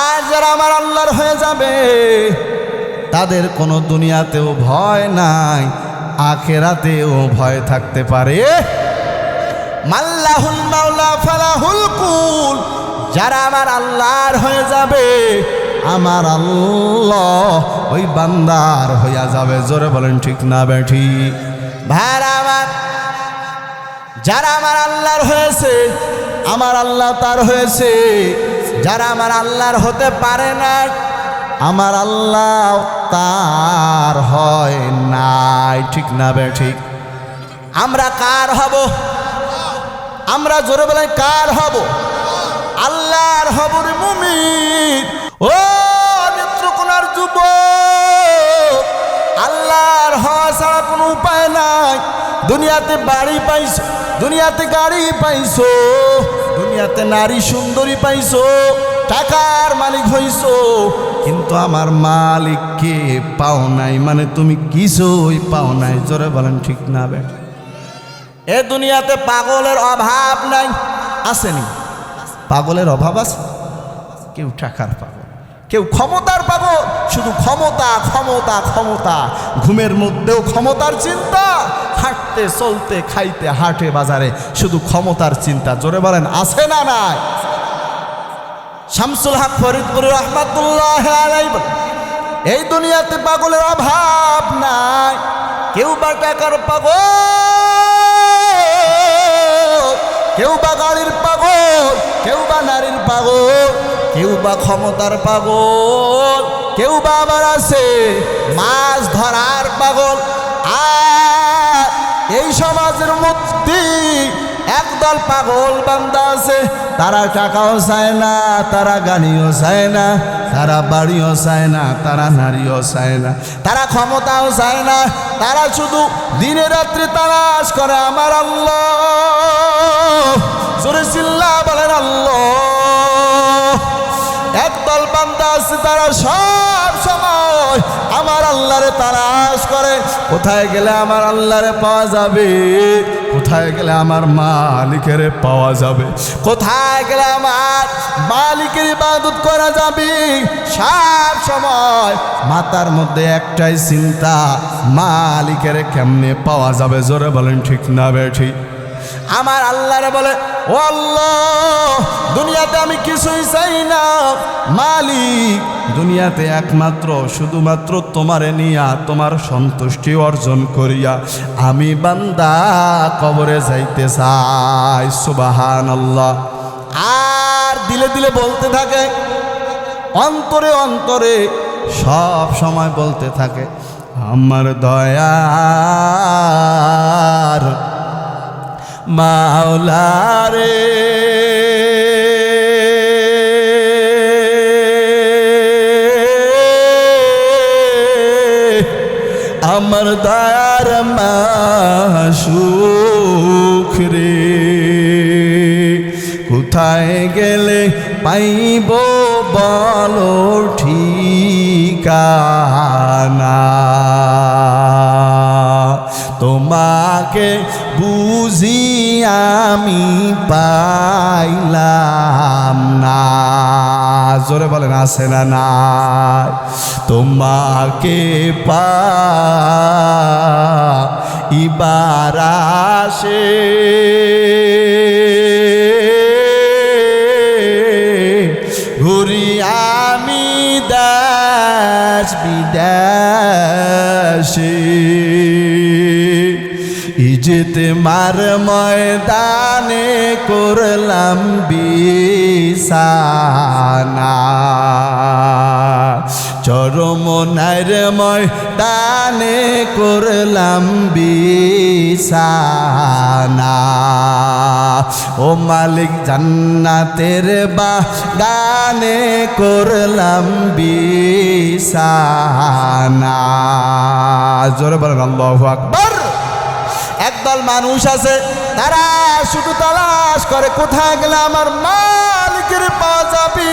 আজ যারা আমার আল্লাহর হয়ে যাবে তাদের কোনো দুনিয়াতেও ভয় নাই, আখিরাতেও ভয় থাকতে পারে। মাল্লাহুল মাওলা ফালাহুল কুল। যারা আমার আল্লাহর হয়ে যাবে আমার আল্লাহ ওই বান্দার হইয়া যাবে। জোরে বলেন ঠিক না বেঠি? ভাইরা আমার, যারা আমার আল্লাহর হয়েছে আমার আল্লাহ তার হয়েছে। যারা আমার আল্লাহর হতে পারে না আমার আল্লাহ তার হয় নাই। ঠিক না বেঠিক? আমরা কার হব? আমরা জোরে বলেন কার হব? আল্লাহর হব রে মুমিন। ও নেত্রকোনার যুবক, আল্লাহর হওয়া ছাড়া কোনো উপায় নাই। দুনিয়াতে বাড়ি পাইছো, দুনিয়াতে গাড়ি পাইছো, দুনিয়াতে নারী সুন্দরী পাইছো, টাকার মালিক হইছো, কিন্তু আমার মালিককে পাও নাই। মানে তুমি কিছুই পাও নাই। জোরে বলেন ঠিক না বেটা? এ দুনিয়াতে পাগলের অভাব নাই, আসেনি? পাগলের অভাব আছে? কেউ টাকার পাগল, কেউ ক্ষমতার পাগল, শুধু ক্ষমতা ক্ষমতা ক্ষমতা। ঘুমের মধ্যেও ক্ষমতার চিন্তা, হাঁটতে চলতে খাইতে হাটে বাজারে শুধু ক্ষমতার চিন্তা। জোরে বলেন আছে না নাই? শামসুল হক ফরিদপুরি রাহমাতুল্লাহ আলাইহি, এই দুনিয়াতে পাগলের অভাব নাই। কেউ বা টাকার পাগল, কেউ বা গাড়ির পাগল, কেউ বা নারীর পাগল, কেউ বা ক্ষমতার পাগল, কেউ বা আবার আছে মাছ ধরার পাগল। আর এই সমাজের মধ্যে একদল পাগল বান্দা আছে, তারা টাকাও চায় না, তারা গাড়িও চায় না, তারা বাড়িও চায় না, তারা নারীও চায় না, তারা ক্ষমতাও চায় না, তারা শুধু দিনে রাত্রে তালাশ করে আমার আল্লাহ। জোরে চিল্লা বলেন আল্লাহ। একদল বান্দা আছে, তারা সব সময় আমার আল্লাহরে তালাশ করে, কোথায় গেলে আমার আল্লাহরে পাওয়া যাবে, কোথায় গেলে আমার মালিকের পাওয়া যাবে, কোথায় গেলে আমার মালিকের ইবাদত করা যাবে। সব সময় মাথার মধ্যে একটাই চিন্তা, মালিকের কেমনে পাওয়া যাবে। জোরে বলেন ঠিক না বেঠি? আমার আল্লাহরে বলে ও আল্লাহ, দুনিয়াতে আমি কিছুই চাই না মালিক, দুনিয়াতে একমাত্র শুধুমাত্র তোমারে নিয়া তোমার সন্তুষ্টি অর্জন করিয়া আমি বান্দা কবরে যাইতে চাই। সুবহানাল্লাহ। আর দিলে দিলে বলতে থাকে, অন্তরে অন্তরে সব সময় বলতে থাকে আমার দয়ার মাওলা রে, আমার দয়ার মাসুখ রে, কোথায় গেলে পাইব বলো ঠিকানা, তোমা তোমাকে বুঝি আমি পাইলাম না। জোরে বলেন আছে না নাই? তোমাকে পাইবার আসে ঘুরি আমি দেশ বিদেশে, ইজতেমার ময়দানে করলাম বিছানা, চরমনার ময়দানে করলাম বিছানা। ও মালিক জান্নাতের বাগানে করলাম বিছানা। জোরে বলেন আল্লাহু আকবার। একদল মানুষ আছে তারা শুধু তালাশ করে কোথায় গেলে আমার মালিকের পাওয়া যাবে,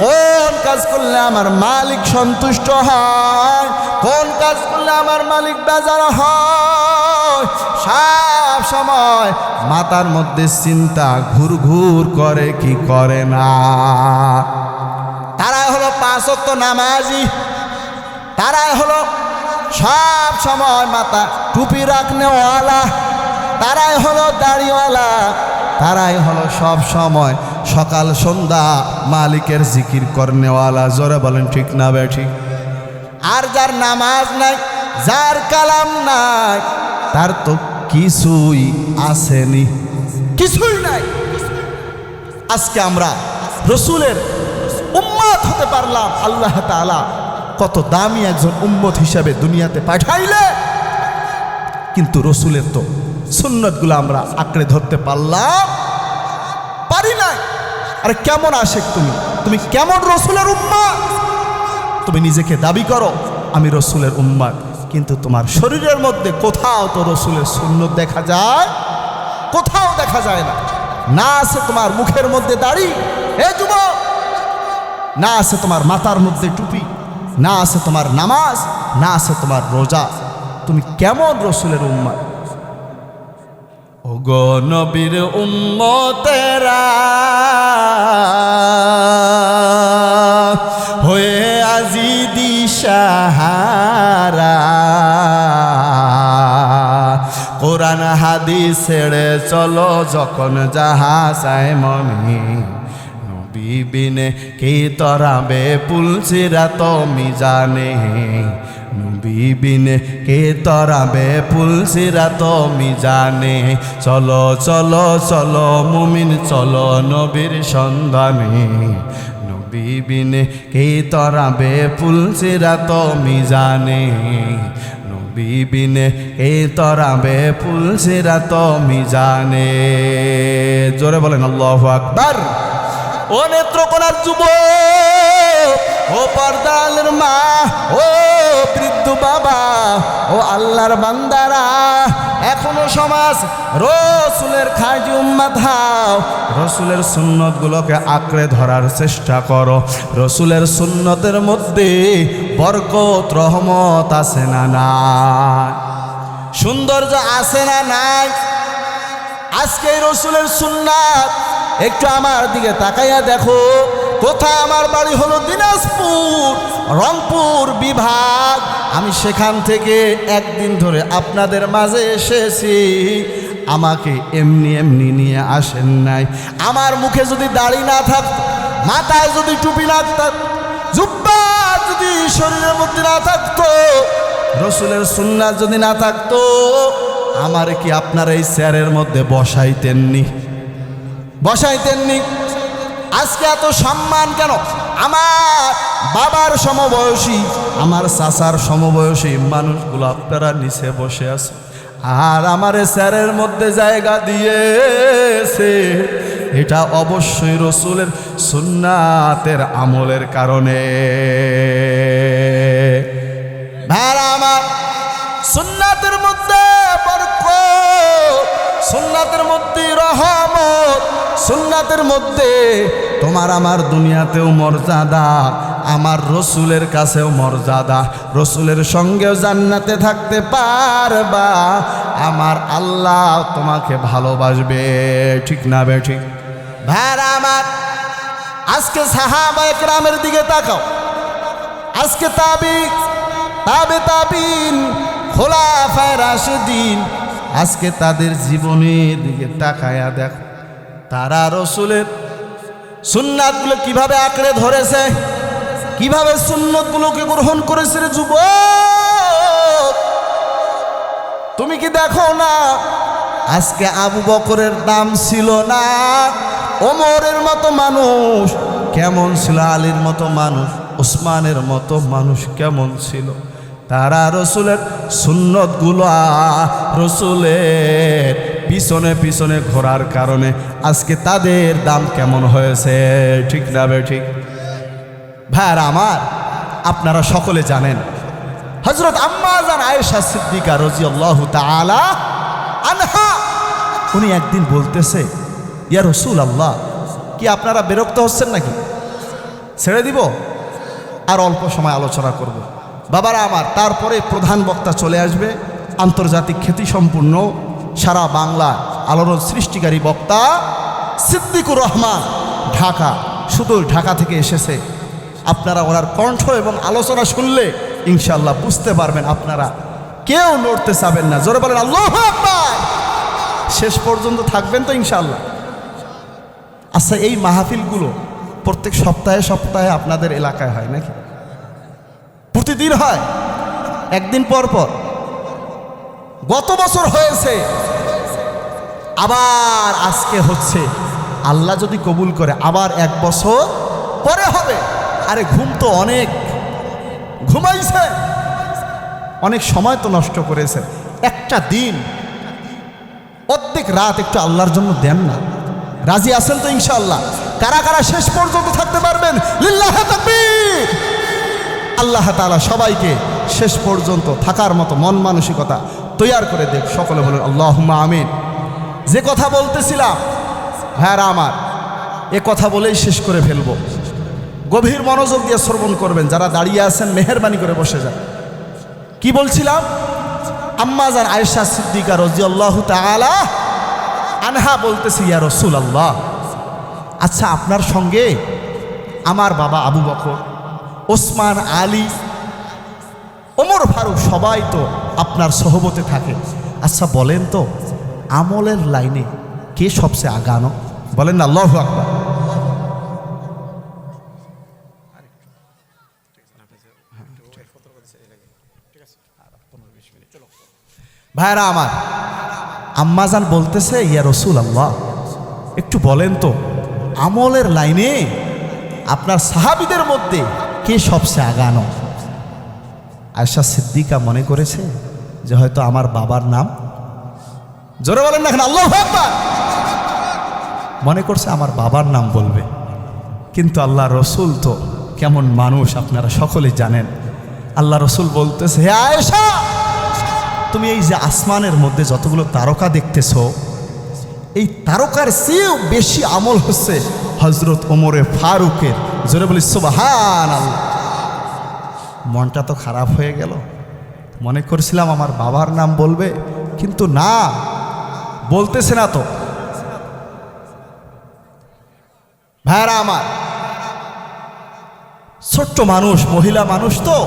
কোন কাজ করলে আমার মালিক সন্তুষ্ট হয়, কোন কাজ করলে আমার মালিক বেজার হয়। সব সময় মাথার মধ্যে চিন্তা ঘুরঘুর করে, কি করে না? তারাই হলো 5 ওয়াক্ত নামাজি, তারাই হলো সব সময় মাথা টুপি রাখনেওয়ালা, তারাই হলো দাড়িওয়ালা, তারাই হলো সব সময় সকাল সন্ধ্যা মালিকের জিকির করনেওয়ালা। জোরে বলেন ঠিক না বে ঠিক? আর যার নামাজ নাই, যার কালাম নাই, তার তো কিছুই আসেনি, কিছুই নাই। আজকে আমরা রসুলের উম্মত হতে পারলাম। আল্লাহ তাআলা কত দামি একজন উম্মত হিসাবে দুনিয়াতে পাঠাইলে, কিন্তু রসুলের তো সুন্নতগুলো আমরা আঁকড়ে ধরতে পারি না। আরে কেমন আশেক তুমি, তুমি কেমন রসুলের উম্মত? তুমি নিজেকে দাবি করো আমি রসুলের উম্মত, কিন্তু তোমার শরীরের মধ্যে কোথাও তো রসুলের সুন্নত দেখা যায়? কোথাও দেখা যায় না। না আছে তোমার মুখের মধ্যে দাড়ি, এ যুবক, না আছে তোমার মাথার মধ্যে টুপি, না আছে তোমার নামাজ, না আছে তোমার রোজা। তুমি কেমন রসুলের উম্মত? ওগো নবীর উম্মতেরা হয়ে আজি দিশাহারা, কোরআন হাদিস ছেড়ে চলো যখন যাহা চায় মনে, বিবিনে কি তরাবে পুলসিরাত মিজানে, বিবিনে কে তরাবে পুলসিরাত মিজানে। চলো চলো চলো মুমিন চলো নবীর সন্ধানে, বিবিনে কে তরাবে পুলসিরাত মিজানে, বিবিনে কে তরাবে পুলসিরাত মিজানে। জোরে বলেন আল্লাহু আকবার। ও নেত্রকোনার যুবক, ও পর্দালের মা, ও বৃদ্ধ বাবা, ও আল্লাহর বান্দারা, এখনো সমাজ রসুলের খাঁটি উম্মত হও। রসুলের সুন্নতগুলোকে আঁকড়ে ধরার চেষ্টা করো। রসুলের সুন্নতের মধ্যে বরকত রহমত আছে না নাই? সৌন্দর্য আছে না নাই? আজকে রসুলের সুন্নাত একটু আমার দিকে তাকাইয়া দেখো। কোথায়? আমার বাড়ি হলো দিনাজপুর, রংপুর বিভাগ। আমি সেখান থেকে একদিন ধরে আপনাদের মাঝে এসেছি। আমাকে এমনি এমনি নিয়ে আসেন নাই। আমার মুখে যদি দাড়ি না থাকতো, মাথায় যদি টুপি না থাকতো, জুব্বা যদি শরীরের মধ্যে না থাকতো, রসুলের সুন্নাত যদি না থাকতো, আমার কি আপনার এই চেয়ারের মধ্যে বসাইতেননি? আজকে এত সম্মান কেন? আমার বাবার সমবয়সী, আমার চাচার সমবয়সী মানুষগুলো আপনারা নিচে বসে আছে, আর আমার চেয়ারের মধ্যে জায়গা দিয়েছে। এটা অবশ্যই রসুলের সুন্নাতের আমলের কারণে। ভাইরা আমার, সুন্নাতের মধ্যে বরকত, সুন্নাতের মধ্যে রহমত, সুন্নাতের মধ্যে তোমার আমার দুনিয়াতেও মর্যাদা, আমার রসুলের কাছেও মর্যাদা। রসুলের সঙ্গেও জান্নাতে থাকতে পারবা, আমার আল্লাহ তোমাকে ভালোবাসবে। ঠিক না বে ঠিক? ভাইরা আমার, আজকে সাহাবায়ে কেরামের দিকে তাকাও, আজকে তাবিন খোলাফায়ে রাশিদিন, আজকে তাদের জীবনের দিকে তাকায়া দেখো, তারা রসুলের সুন্নাতগুলো কিভাবে আঁকড়ে ধরেছে, কিভাবে সুন্নতগুলোকে গ্রহণ করেছে। রে যুবক, তুমি কি দেখো না আজকে আবু বকরের দাম ছিল না, ওমরের মতো মানুষ কেমন ছিল, আলীর মতো মানুষ, ওসমানের মতো মানুষ কেমন ছিল। তারা রসুলের সুন্নতগুলো রসুলের পিছনে পিছনে ঘোরার কারণে আজকে তাদের দাম কেমন হয়েছে। ঠিক না বে ঠিক? ভাইরা আমার, আপনারা সকলে জানেন হযরত আম্মা জান আয়েশা সিদ্দিকা রাদিয়াল্লাহু তাআলা আনহা, উনি একদিন বলতেছে, ইয়া রাসূলুল্লাহ, কি আপনারা বিরক্ত হচ্ছেন নাকি? ছেড়ে দিব, আর অল্প সময় আলোচনা করব। বাবারা আমার, তারপরে প্রধান বক্তা চলে আসবে, আন্তর্জাতিক খ্যাতিসম্পন্ন সারা বাংলা আলোড়ন সৃষ্টিকারী বক্তা সিদ্দিকুর রহমান, ঢাকা, শুধু ঢাকা থেকে এসেছে। আপনারা ওনার কণ্ঠ এবং আলোচনা শুনলে ইনশাআল্লাহ বুঝতে পারবেন, আপনারা কেউ নড়তে চাবেন না। জোরে বলেন আল্লাহু আকবার। শেষ পর্যন্ত থাকবেন তো ইনশাআল্লাহ? আচ্ছা, এই মাহফিলগুলো প্রত্যেক সপ্তাহে সপ্তাহে আপনাদের এলাকায় হয় নাকি? প্রতিদিন হয়? একদিন পর পর? গত বছর হয়েছে, আবার আজকে হচ্ছে, আল্লাহ যদি কবুল করে আবার এক বছর পরে হবে। আরে ঘুম তো অনেক ঘুমাইছে, অনেক সময় তো নষ্ট করেছে। একটা দিন অর্ধেক রাত একটু আল্লাহর জন্য দেন না। রাজি আছেন তো ইনশাআল্লাহ? কারা কারা শেষ পর্যন্ত থাকতে পারবেন? লিল্লাহি তাকবীর। আল্লাহ তাআলা সবাইকে শেষ পর্যন্ত থাকার মতো মন মানসিকতা তৈয়ার করে দেখ। সকলে বলেন আল্লাহুম্মা আমিন। যে কথা বলতেছিলাম ভাইরা আমার, এ কথা বলেই শেষ করে ফেলবো। গভীর মনোযোগ দিয়ে শ্রবণ করবেন। যারা দাঁড়িয়ে আছেন মেহেরবানি করে বসে যান। কি বলছিলাম? আম্মা জান আয়েশা সিদ্দিকা রাদিয়াল্লাহু তাআলা আনহা বলতেছি, ইয়া রাসূলুল্লাহ, আচ্ছা আপনার সঙ্গে আমার বাবা আবু বকর, ওসমান, আলী, ওমর ফারুক সবাই তো আপনার সহবতে থাকে। আচ্ছা বলেন তো, আমলের লাইনে কে সবচেয়ে আগানো? বলেন না আল্লাহু আকবার। ভাইরা আমার, আম্মাজান বলতেছে, ইয়া রাসূলুল্লাহ, একটু বলেন তো আমলের লাইনে আপনার সাহাবীদের মধ্যে কে সবচেয়ে আগানো? আয়েশা সিদ্দিকা মনে করেছে যে হয়তো আমার বাবার নাম, জোরে বলেন না কেন আল্লাহু আকবার, মনে করছে আমার বাবার নাম বলবে। কিন্তু আল্লাহ রসুল তো কেমন মানুষ আপনারা সকলে জানেন। আল্লাহ রসুল বলতেছে, হে আয়েশা, তুমি এই যে আসমানের মধ্যে যতগুলো তারকা দেখতেছো, এই তারকার চেয়েও বেশি আমল হচ্ছে হযরত ওমরে ফারুকের। জোরে বলি সুবহানাল্লাহ। মনটা তো খারাপ হয়ে গেল। মনে করছিলাম আমার বাবার নাম বলবে, কিন্তু না, বলতেছে না তো। ভাইরা আমার, ছোট্ট মানুষ, মহিলা মানুষ তো।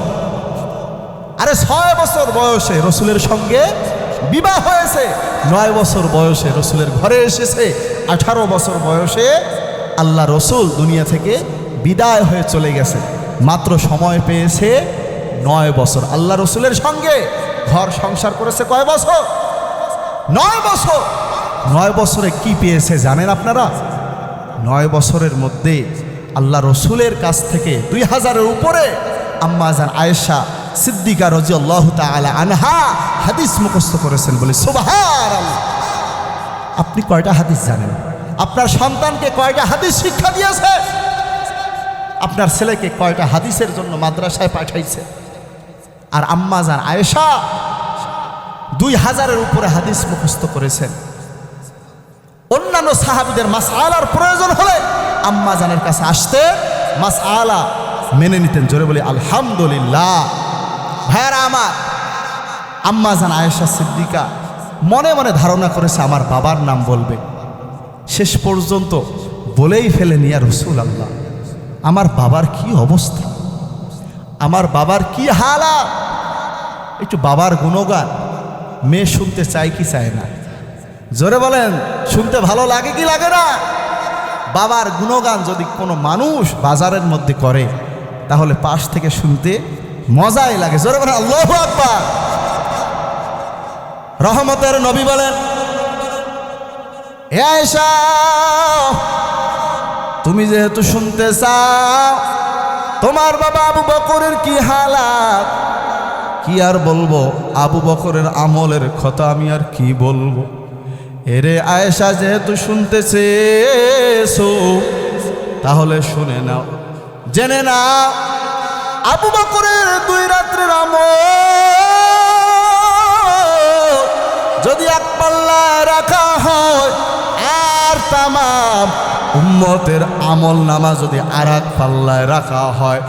আরে 6 বছর বয়সে রসুলের সঙ্গে বিবাহ হয়েছে, 9 বছর বয়সে রসুলের ঘরে এসেছে, 18 বছর বয়সে আল্লাহ রসুল দুনিয়া থেকে বিদায় হয়ে চলে গেছে। মাত্র সময় পেয়েছে 9 বছর। আল্লাহ রসুলের সঙ্গে ঘর সংসার করেছে কয় বছর? 9 বছর। 9 বছরে কি পেয়েছে জানেন আপনারা? 9 বছরের মধ্যে আল্লাহ রসুলের কাছ থেকে 2000-এর উপরে আম্মা জান আয়েশা সিদ্দিকা রাদিয়াল্লাহু তাআলা আনহা হাদিস মুখস্থ করেছেন। বলে সুবহানাল্লাহ। আপনি কয়টা হাদিস জানেন? আপনার সন্তানকে কয়টা হাদিস শিক্ষা দিয়েছে? আপনার ছেলেকে কয়টা হাদিসের জন্য মাদ্রাসায় পাঠাইছে? আর আম্মা জান আয়েশা 2000-এর উপরে হাদিস মুখস্থ করেছেন। অন্যান্য সাহাবীদের মাসআলার প্রয়োজন হলে আম্মা জানের কাছে আসতে, মাসআলা মেনে নিতেন। জোরে বলি আলহামদুলিল্লাহ। ভাইরা আমার, আম্মা জান আয়েশা সিদ্দিকা মনে মনে ধারণা করেছে আমার বাবার নাম বলবে। শেষ পর্যন্ত বলেই ফেলেন, ইয়া রাসূলুল্লাহ, আমার বাবার কি অবস্থা, আমার বাবার কি হালাত। একটু বাবার গুণগান মেয়ে শুনতে চায় কি চায় না? জোরে বলেন, শুনতে ভালো লাগে কি লাগে না? বাবার গুণগান যদি কোনো মানুষ বাজারের মধ্যে করে তাহলে পাশ থেকে শুনতে মজাই লাগে। জোরে বলেন আল্লাহু আকবার। রহমতের নবী বলেন, হে আয়েশা, তুমি যেহেতু শুনতে চাও তোমার বাবা আবু বকরের কি হালাত, কি আর বলবো, আবু বকরের আমলের কথা আমি আর কি বলবো। এরে আয়েশা, যেহেতু শুনতেছেছো তাহলে শুনে নাও, জেনে নাও, আবু বকরের 2 রাত্রের আমল যদি এক পাল্লায় রাখা হয়, আর তামাম উম্মতের আমল নামা যদি আর এক পাল্লায় রাখা হয়,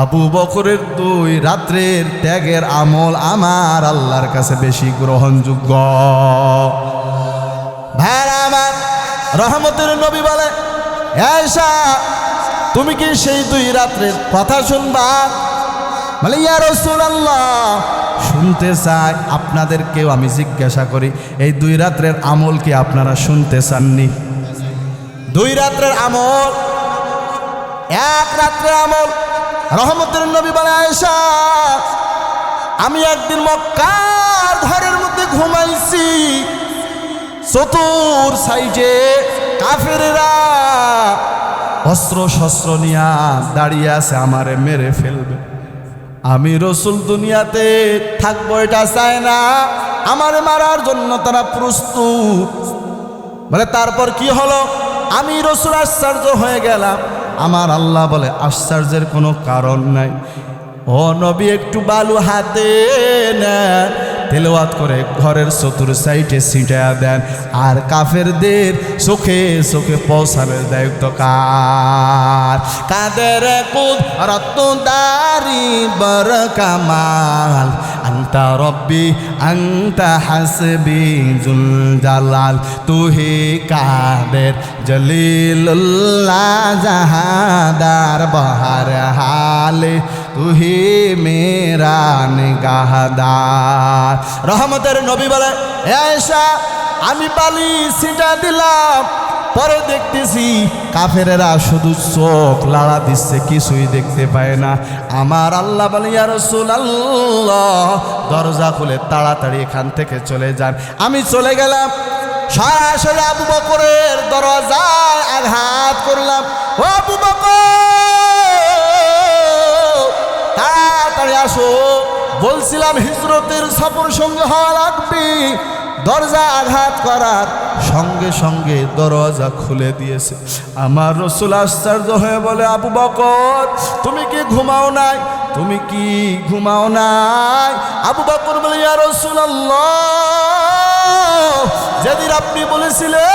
আবু বকরের 2 রাত্রের ত্যাগের আমল আমার আল্লাহর কাছে বেশি গ্রহণযোগ্য। ভাইরা আমার, রহমতের নবী বলে, আয়েশা, তুমি কি সেই 2 রাত্রের কথা শুনবা? বলে, ইয়া রাসূলুল্লাহ, শুনতে চাই। আপনাদেরকেও আমি জিজ্ঞাসা করি, এই 2 রাত্রের আমল কি আপনারা শুনতে চাননি? 2 রাত্রের আমল, 1 রাত্রের আমল। রহমতের নবী বলে, আয়েশা, আমি একদিন মক্কার ঘরের মধ্যে ঘুমাইছি, চতুর সাইডে কাফেররা অস্ত্র শস্ত্র নিয়া দাঁড়িয়ে আছে, আমারে মেরে ফেলবে। আমি রাসূল দুনিয়াতে থাকবো এটা চায় না, আমারে মারার জন্য তারা প্রস্তুত। বলে, তারপর কি হলো? আমি রাসূল আশ্চর্য হয়ে গেলাম। আমার আল্লাহ বলে, আশ্চর্যের কোনো কারণ নাই। ও নবী, একটু বালু হাতে নেন, তেলাওয়াত করে ঘরের চতুর সাইডে ছিটায়া দেন, আর কাফেরদের চোখে চোখে পৌঁছানোর দায়িত্ব কার? কাদের কুদ রত্নদারি বর কামাল, আন্তা রব্বি আন্তা হাসবি জুল জালাল, তুহি কাদের জলিলুল্লাহ জাহাদার বহার হালে, তুহি মেরা নিগাহদার। রহমতের নবী বলে, হে আয়েশা, আমি বালি ছিটা দিলাম, পরে দেখতেছি কাফেরেরা শুধু চোখ লাড়া দিচ্ছে, কিছুই দেখতে পায় না। আমার আল্লাহ বলে, ইয়া রাসূলুল্লাহ, দরজা খুলে তাড়াতাড়ি এখান থেকে চলে যান। আমি চলে গেলাম, সরাসরি আবু বকরের দরজায় আঘাত করলাম। ও আবু বকর, তাড়াতাড়ি আসো, বলছিলাম হিজরতের সফর সঙ্গে হওয়া লাগবে। দরজা আঘাত করার সঙ্গে সঙ্গে দরজা খুলে দিয়েছে। আমার রাসূল আশ্চর্য হয়ে বলে, আবু বকর, তুমি কি ঘুমাও নাই? তুমি কি ঘুমাও নাই? আবু বকর বলে, ইয়া রাসূলুল্লাহ, যেদিন আপনি বলেছিলেন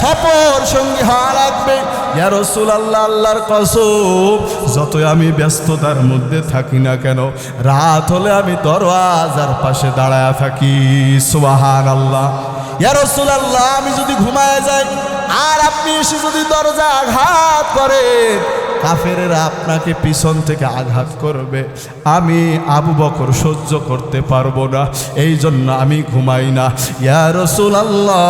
সফর সঙ্গী হওয়া লাগবে, ইয়া রাসূলুল্লাহ, আল্লাহর কসম, যতই আমি ব্যস্ততার মধ্যে থাকি না কেন, রাত হলে আমি দরওয়াজার পাশে দাঁড়ায় থাকি। সুবহানাল্লাহ। ইয়া রাসূলুল্লাহ, আমি যদি ঘুমায় যাই আর আপনি এসে যদি দরজা আঘাত করেন, কাফেরেরা আপনাকে পিছন থেকে আঘাত করবে, আমি আবু বকর সহ্য করতে পারবো না, এই জন্য আমি ঘুমাই না। ইয়া রাসূলুল্লাহ,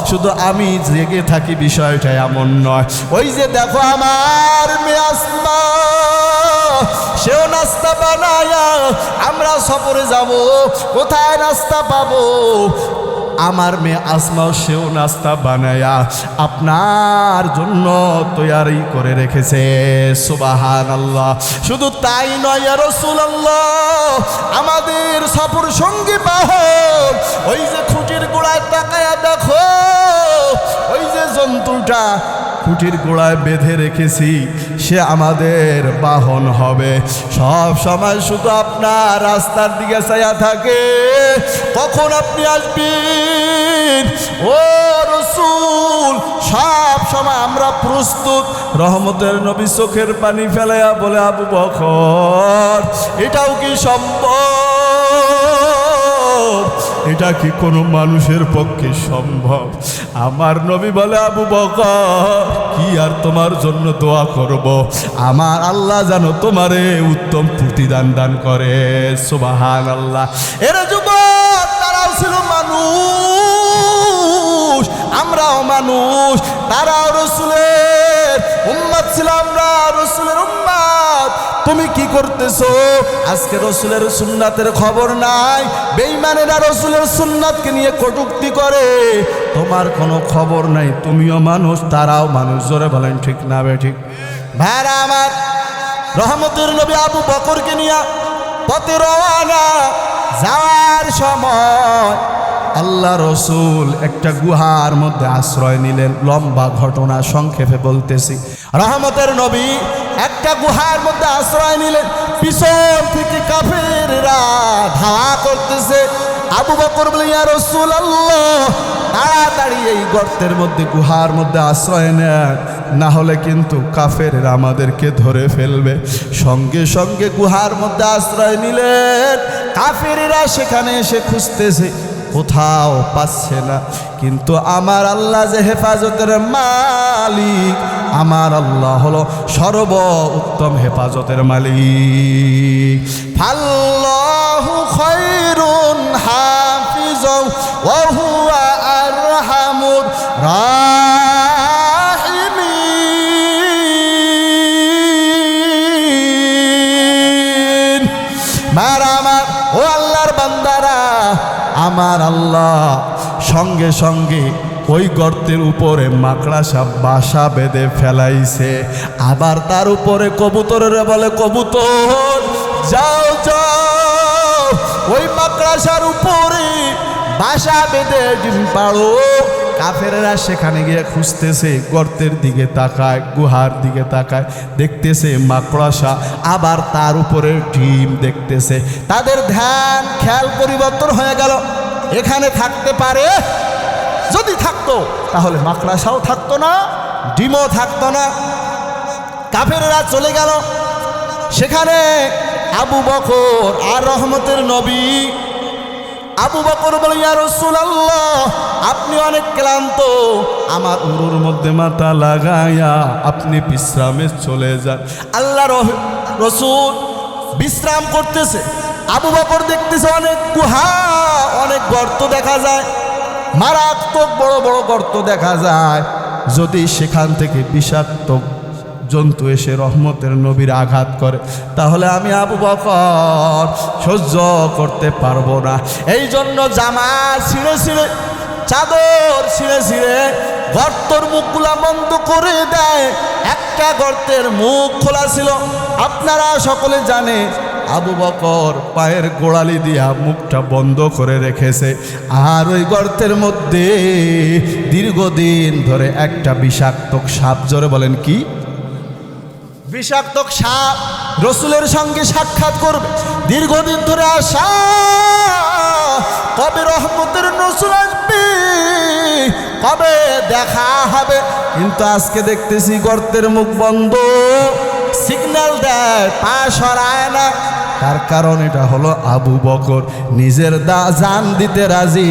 শুধু আমি জেগে থাকি বিষয়টা এমন নয়। ওই যে দেখো আমার মেয়ে আসমা, সেও নাস্তা বানায়া, আমরা সফরে যাব, কোথায় নাস্তা পাবো? আমার মেয়ে আসমাও সেও নাস্তা বানায়া আপনার জন্য তৈরি করে রেখেছে। সুবহানাল্লাহ। শুধু তাই নয়, ইয়া রাসূলুল্লাহ, আমাদের সফর সঙ্গী বাহন, ওই যে খুঁটির গোড়ায় তাকায়া দেখো, ওই যে জন্তুটা খুঁটির গোড়ায় বেঁধে রেখেছি, সে আমাদের বাহন হবে। সব সময় শুধু আপনার রাস্তার দিকে চাইয়া থাকে, কখন আপনি আসবেন। ও রাসূল, সব সময় আমরা প্রস্তুত। রহমতের নবী চোখের পানি ফেলাইয়া বলে, আবু বকর, এটাও কি সম্ভব? এটা কি কোনো মানুষের পক্ষে সম্ভব? আমার নবী বলে, আবু বকর কি আর তোমার জন্য দোয়া করব, আমার আল্লাহ যেন তোমারে উত্তম প্রতিদান দান করে। সুবহানাল্লাহ। এর যুবক, তারাও ছিল মানুষ, আমরাও মানুষ, তারাও রাসূলের উম্মত ছিল, আমরা রাসূলের উম্মত। তুমি কি করতেছো? আজকে রাসূলের সুন্নাতের খবর নাই, বেঈমানেরা রাসূলের সুন্নাতকে নিয়ে কটূক্তি করে, তোমার কোনো খবর নাই। তুমিও মানুষ, তারাও মানুষ। জোরে বলেন ঠিক না বেঠিক? ভাইরা আমার, রহমতের নবী আবু বকরকে নিয়ে পথে রওনা। যাওয়ার সময় আল্লাহ রসুল একটা গুহার মধ্যে আশ্রয় নিলেন। লম্বা ঘটনা, সংক্ষেপে বলতেছি। রহমতের নবী একটা গুহার মধ্যে আশ্রয় নিলেন। পিছন থেকে কাফেররা ধাওয়া করতেছে। আবু বকর বলে, ইয়া রাসূলুল্লাহ, তাড়াতাড়ি এই গর্তের মধ্যে, গুহার মধ্যে আশ্রয় নেন, না হলে কিন্তু কাফেররা আমাদেরকে ধরে ফেলবে। সঙ্গে সঙ্গে গুহার মধ্যে আশ্রয় নিলেন। কাফেররা সেখানে এসে খুঁজতেছে, কোথাও পাচ্ছে না। কিন্তু আমার আল্লাহ যে হেফাজতের মালিক, আমার আল্লাহ হলো সর্ব উত্তম হেফাজতের মালিক। ফাল্লাহু খায়রুন হাফিজাও ওয়া হুয়া আরহামুর রাহিমিন। মারামা, ও আল্লাহর বান্দারা, আমার আল্লাহ সঙ্গে সঙ্গে ওই গর্তের উপরে মাকড়াসা বাসা বেঁধে ফেলাইছে। আবার তার উপরে কবুতরের বলে, কবুতর যাও যাও, ওই মাকড়াসার উপরে বাসা বেঁধে ডিম পাড়ো। কাফেরেরা সেখানে গিয়ে খুঁজতেছে, গর্তের দিকে তাকায়, গুহার দিকে তাকায়, দেখতেছে মাকড়াসা, আবার তার উপরে ডিম দেখতেছে। তাদের ধ্যান খেয়াল পরিবর্তন হয়ে গেল, এখানে থাকতে পারে। যদি থাকতো তাহলে মাকড়াসাও থাকতো না, ডিমও থাকতো না। কাফেরেরা চলে গেল। সেখানে আবু বকর আর রহমতের নবী। আবু বকর বলে, ইয়া রাসূলুল্লাহ, আপনি অনেক ক্লান্ত, আমার উরুর মধ্যে মাথা লাগায়া আপনি বিশ্রামে চলে যান। আল্লাহ রসুল বিশ্রাম করতেছে। আবু বকর দেখতেছে অনেক গুহা, অনেক গর্ত দেখা যায়, মারাত্মক বড় বড় গর্ত দেখা যায়। যদি সেখান থেকে বিষাক্ত জন্তু এসে রহমতের নবীর আঘাত করে, তাহলে আমি আবু বকর সহ্য করতে পারবো না। এই জন্য জামা ছিঁড়ে ছিঁড়ে, চাদর ছিঁড়ে ছিঁড়ে গর্তর মুখগুলা বন্ধ করে দেয়। একটা গর্তের মুখ খোলা ছিল, আপনারা সকলে জানে। আবু বকর পায়ের গোড়ালি দিয়া মুখটা বন্ধ করে রেখেছে। আর ওই গর্তের মধ্যে দীর্ঘদিন ধরে একটা বিষাক্ত সাপ, জোরে বলেন কি? বিষাক্ত সাপ রসুলের সঙ্গে সাক্ষাৎ করবে। দীর্ঘদিন ধরে আশা, কবে রহমতের রসুল আসবে, কবে দেখা হবে। কিন্তু আজকে দেখতেছি গর্তের মুখ বন্ধ, সিগন্যাল দেয়, পা সরায় না। তার কারণ এটা হলো আবু বকর নিজের জান দিতে রাজি,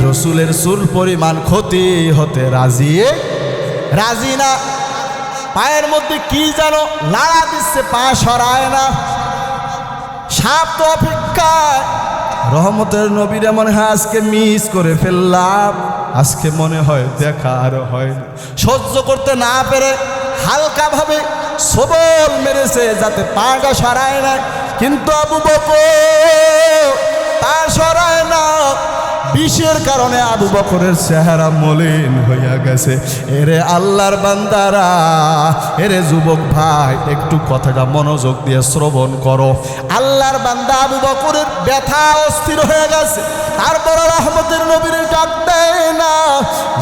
রসুলের চুল পরিমাণ ক্ষতি হতে রাজি না। পায়ের মধ্যে কি যেন লাড়া দিচ্ছে, পা সরায় না। সাপ তো অপেক্ষায়। রহমতের নবীরা মনে হয় আজকে মিস করে ফেললাম, আজকে মনে হয় দেখা আর হয় না। সহ্য করতে না পেরে হালকাভাবে সবল মেরেছে, যাতে পাটা সরায় না। কিন্তু আবু বকর পা সরায় না। বিষের কারণে আবু বকরের চেহারা মলিন হইয়া গেছে। এরে আল্লাহর বান্দারা, এরে যুবক ভাই, একটু কথাটা মনোযোগ দিয়ে শ্রবণ করো। আল্লাহর বান্দা আবু বকরের ব্যথা অস্থির হয়ে গেছে। তারপর রহমতের নবীর ডাক দেয় না।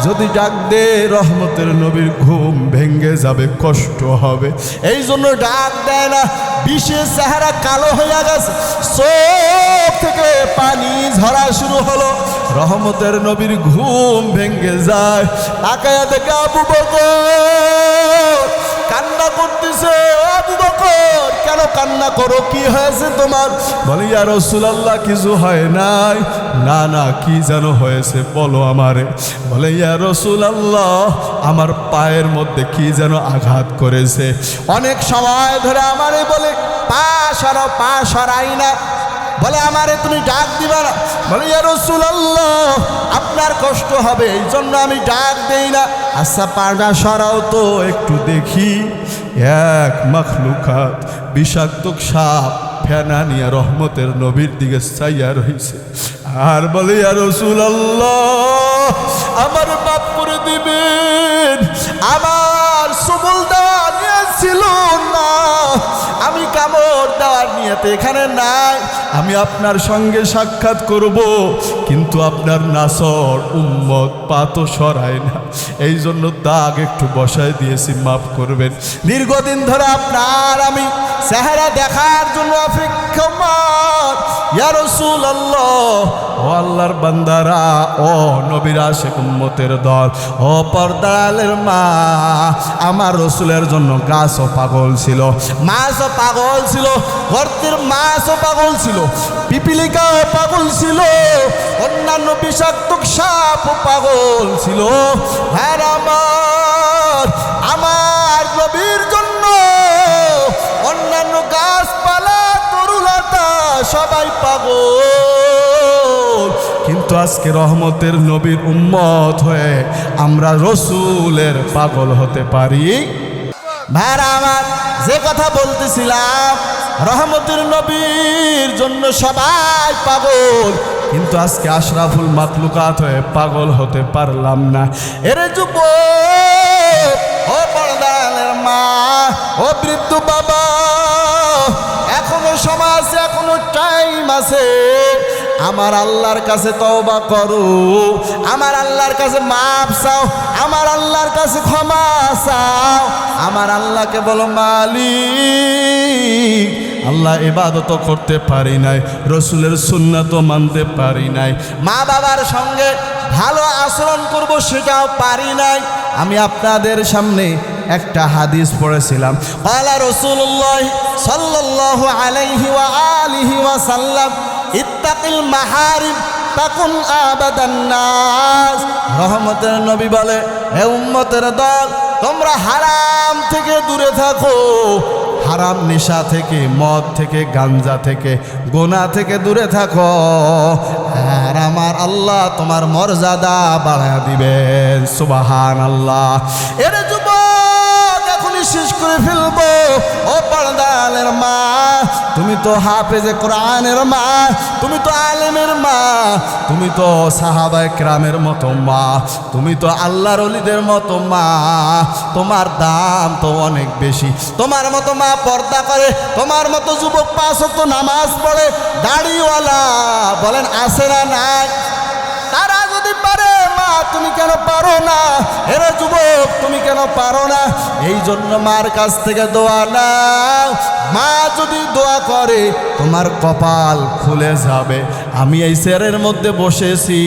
যদি ডাক দে, রহমতের নবীর ঘুম ভেঙে যাবে, কষ্ট হবে। এই জন্য ডাক দেয় না। বিষের চেহারা কালো হইয়া গেছে, চোখ থেকে পানি ঝরা শুরু হলো। রহমতের নবীর ঘুম ভেঙে যায়। তাকায়া দেখে আবু বকর কান্না করতেছে। আবু বকর, কেন কান্না করো, কি হয়েছে তোমার? বলে ইয়া রাসূলুল্লাহ, কিছু হয় নাই। না না, কি যেন হয়েছে বলো আমারে। বলে ইয়া রাসূলুল্লাহ, আমার পায়ের মধ্যে কি যেন আঘাত করেছে। অনেক সময় ধরে আমারে বলে পা সরাও, পা সরাই না। বলে আমারে তুমি ডাক দিবা না। বলে ইয়া রাসূলুল্লাহ, আপনার কষ্ট হবে এই জন্য আমি ডাক দেই না। আচ্ছা পাটা সরাও তো একটু দেখি। এক মাখলুকাত বিষাক্ত সাপ ফেনা নিয়ে রহমতের নবীর দিকে চাইয়া রয়েছে আর বলে ইয়া রাসূলুল্লাহ, আমার মাফ করে দিবেন, আমার সবল দেওয়া নিয়েছিল না, আমি কামড় দেওয়ার নিয়তে এখানে নাই। আমি আপনার সঙ্গে সাক্ষাৎ করব, কিন্তু আপনার নাসর উম্মত পা তো সরায় না, এই জন্য দাগ একটু বসায় দিয়েছি, মাফ করবেন। দীর্ঘদিন ধরে আপনার আমি চেহারা দেখার জন্য অপেক্ষমান। ইয়া রাসূলুল্লাহ, ও আল্লাহর বান্দারা, ও নবীর আশিক উম্মতের দল, ও পর্দালের মা, আমার রসুলের জন্য গাছও পাগল ছিল, মাছও পাগল ছিল, ভর্তির মাছও পাগল ছিল, পিপিলিকাও পাগল ছিল, অন্যান্য বিষাক্ত সাপও পাগল ছিল। হ্যাঁ আমার নবীর জন্য অন্যান্য গাছপালা তরুলতা সবাই পাগল, কিন্তু আজকে রহমতের নবীর উম্মত হয়ে আমরা রসুলের পাগল হতে পারি। ভাইরা আমার, যে কথা বলতেছিলাম, রহমতের নবীর জন্য সবাই পাগল, কিন্তু আজকে আশরাফুল মাখলুকাত হয়ে পাগল হতে পারলাম না। এরে যুবক, ও পর্দালের মা, ও বৃদ্ধ বাবা, এখনো সময় আছে, এখনো টাইম আছে। আমার আল্লাহর কাছে তওবা করো, আমার আল্লাহর কাছে মাফ চাও, আমার আল্লাহর কাছে ক্ষমা চাও, আমার আল্লাহকে বলো মালিক, আল্লাহ ইবাদত করতে পারি নাই, রসুলের সুন্নাত মানতে পারি নাই, মা বাবার সঙ্গে ভালো আচরণ করব সেটাও পারি নাই। আমি আপনাদের সামনে একটা হাদিস পড়েছিলাম, ক্বালা রাসূলুল্লাহ সাল্লাল্লাহু আলাইহি ওয়া আলিহি ওয়া সাল্লাম, ইত্তাকিল মাহারিম তাকুন আবাদান নাস। রহমতের নবী বলে, হে উম্মতের দল, তোমরা হারাম থেকে দূরে থাকো, হারাম নেশা থেকে, মদ থেকে, গাঞ্জা থেকে, গোনা থেকে দূরে থাকো, আর আমার আল্লাহ তোমার মর্যাদা বাড়ায় দিবেন। সুবহানাল্লাহ। এর যুবক, এখনই শেষ করে ফেলবো। ও পর্দালের মা, তুমি তো হাফেজে কোরআনের মা, তুমি তো আলেমের মা, তুমি তো সাহাবায়ে কেরামের মতো মা, তুমি তো আল্লাহর ওলিদের মতো মা, তোমার দাম তো অনেক বেশি। তোমার মতো মা পর্দা করে, তোমার মতো যুবক 5 ওয়াক্ত নামাজ পড়ে, দাড়িওয়ালা, বলেন আছে না নাই? তারা যদি পারে, মা তুমি কেন পারো না? এরে যুবক, তুমি কেন পারো না? এই জন্য মার কাছ থেকে দোয়া নাও। মা যদি দোয়া করে, তোমার কপাল খুলে যাবে। আমি এই চেয়ারের মধ্যে বসেছি,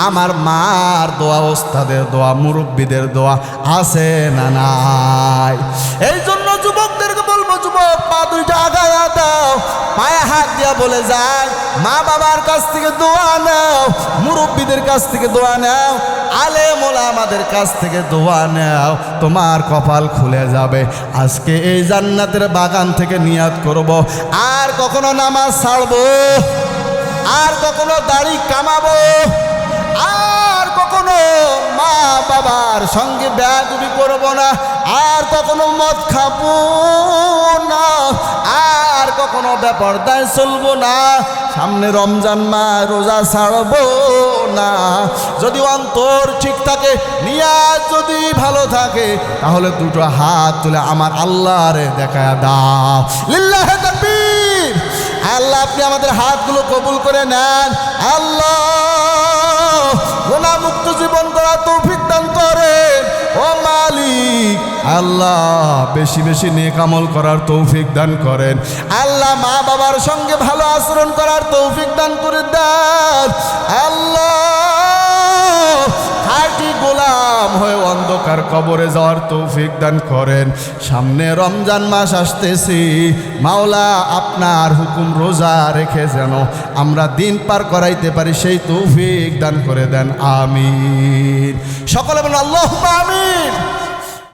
আমার মার দোয়া, ওস্তাদের দোয়া, মুরব্বীদের দোয়া আছে না নাই? এই জন্য যুবকদেরকে বলবো, যুবক পা দুইটা আগায়া দাও, পায়ে হাত দিয়া বলে যায়, মা বাবার কাছ থেকে দোয়া নাও, মুরব্বীদের কাছ থেকে দোয়া নাও, আলেম ওলামাদের কাছ থেকে দোয়া নাও, তোমার কপাল খুলে যাবে। আজকে এই জান্নাতের বাগান থেকে নিয়াত করব, আর কখনো নামাজ ছাড়বো, আর কখনো দাড়ি কামাবো, আর কখনো মা বাবার সঙ্গে বেয়াদবি করব না, আর কখনো মদ খাবো না, আর কখনো বেপরদায় চলবো না, সামনে রমজান মাস, রোজা ছাড়বো না। যদি অন্তর ঠিক থাকে, নিয়াত যদি ভালো থাকে, তাহলে দুটো হাত তুলে আমার আল্লাহরে দেখায়া দাও। লিল্লাহি তাকবীর। আল্লাহ, আপনি আমাদের হাতগুলো কবুল করে নেন। আল্লাহ, গুনাহমুক্ত জীবন করার তৌফিক দান করেন। ও মালিক, আল্লাহ বেশি বেশি নেক আমল করার তৌফিক দান করেন। আল্লাহ, মা বাবার সঙ্গে ভালো আচরণ করার তৌফিক দান করে দেন। আল্লাহ, খাঁটি গোলাম হয়ে অন্ধকার কবরে যাওয়ার তৌফিক দান করেন। সামনে রমজান মাস আসতেছি, মাওলা আপনার হুকুম রোজা রেখে যেন আমরা দিন পার করাইতে পারি সেই তৌফিক দান করে দেন, আমিন। সকলে বলুন আল্লাহুম্মা আমিন।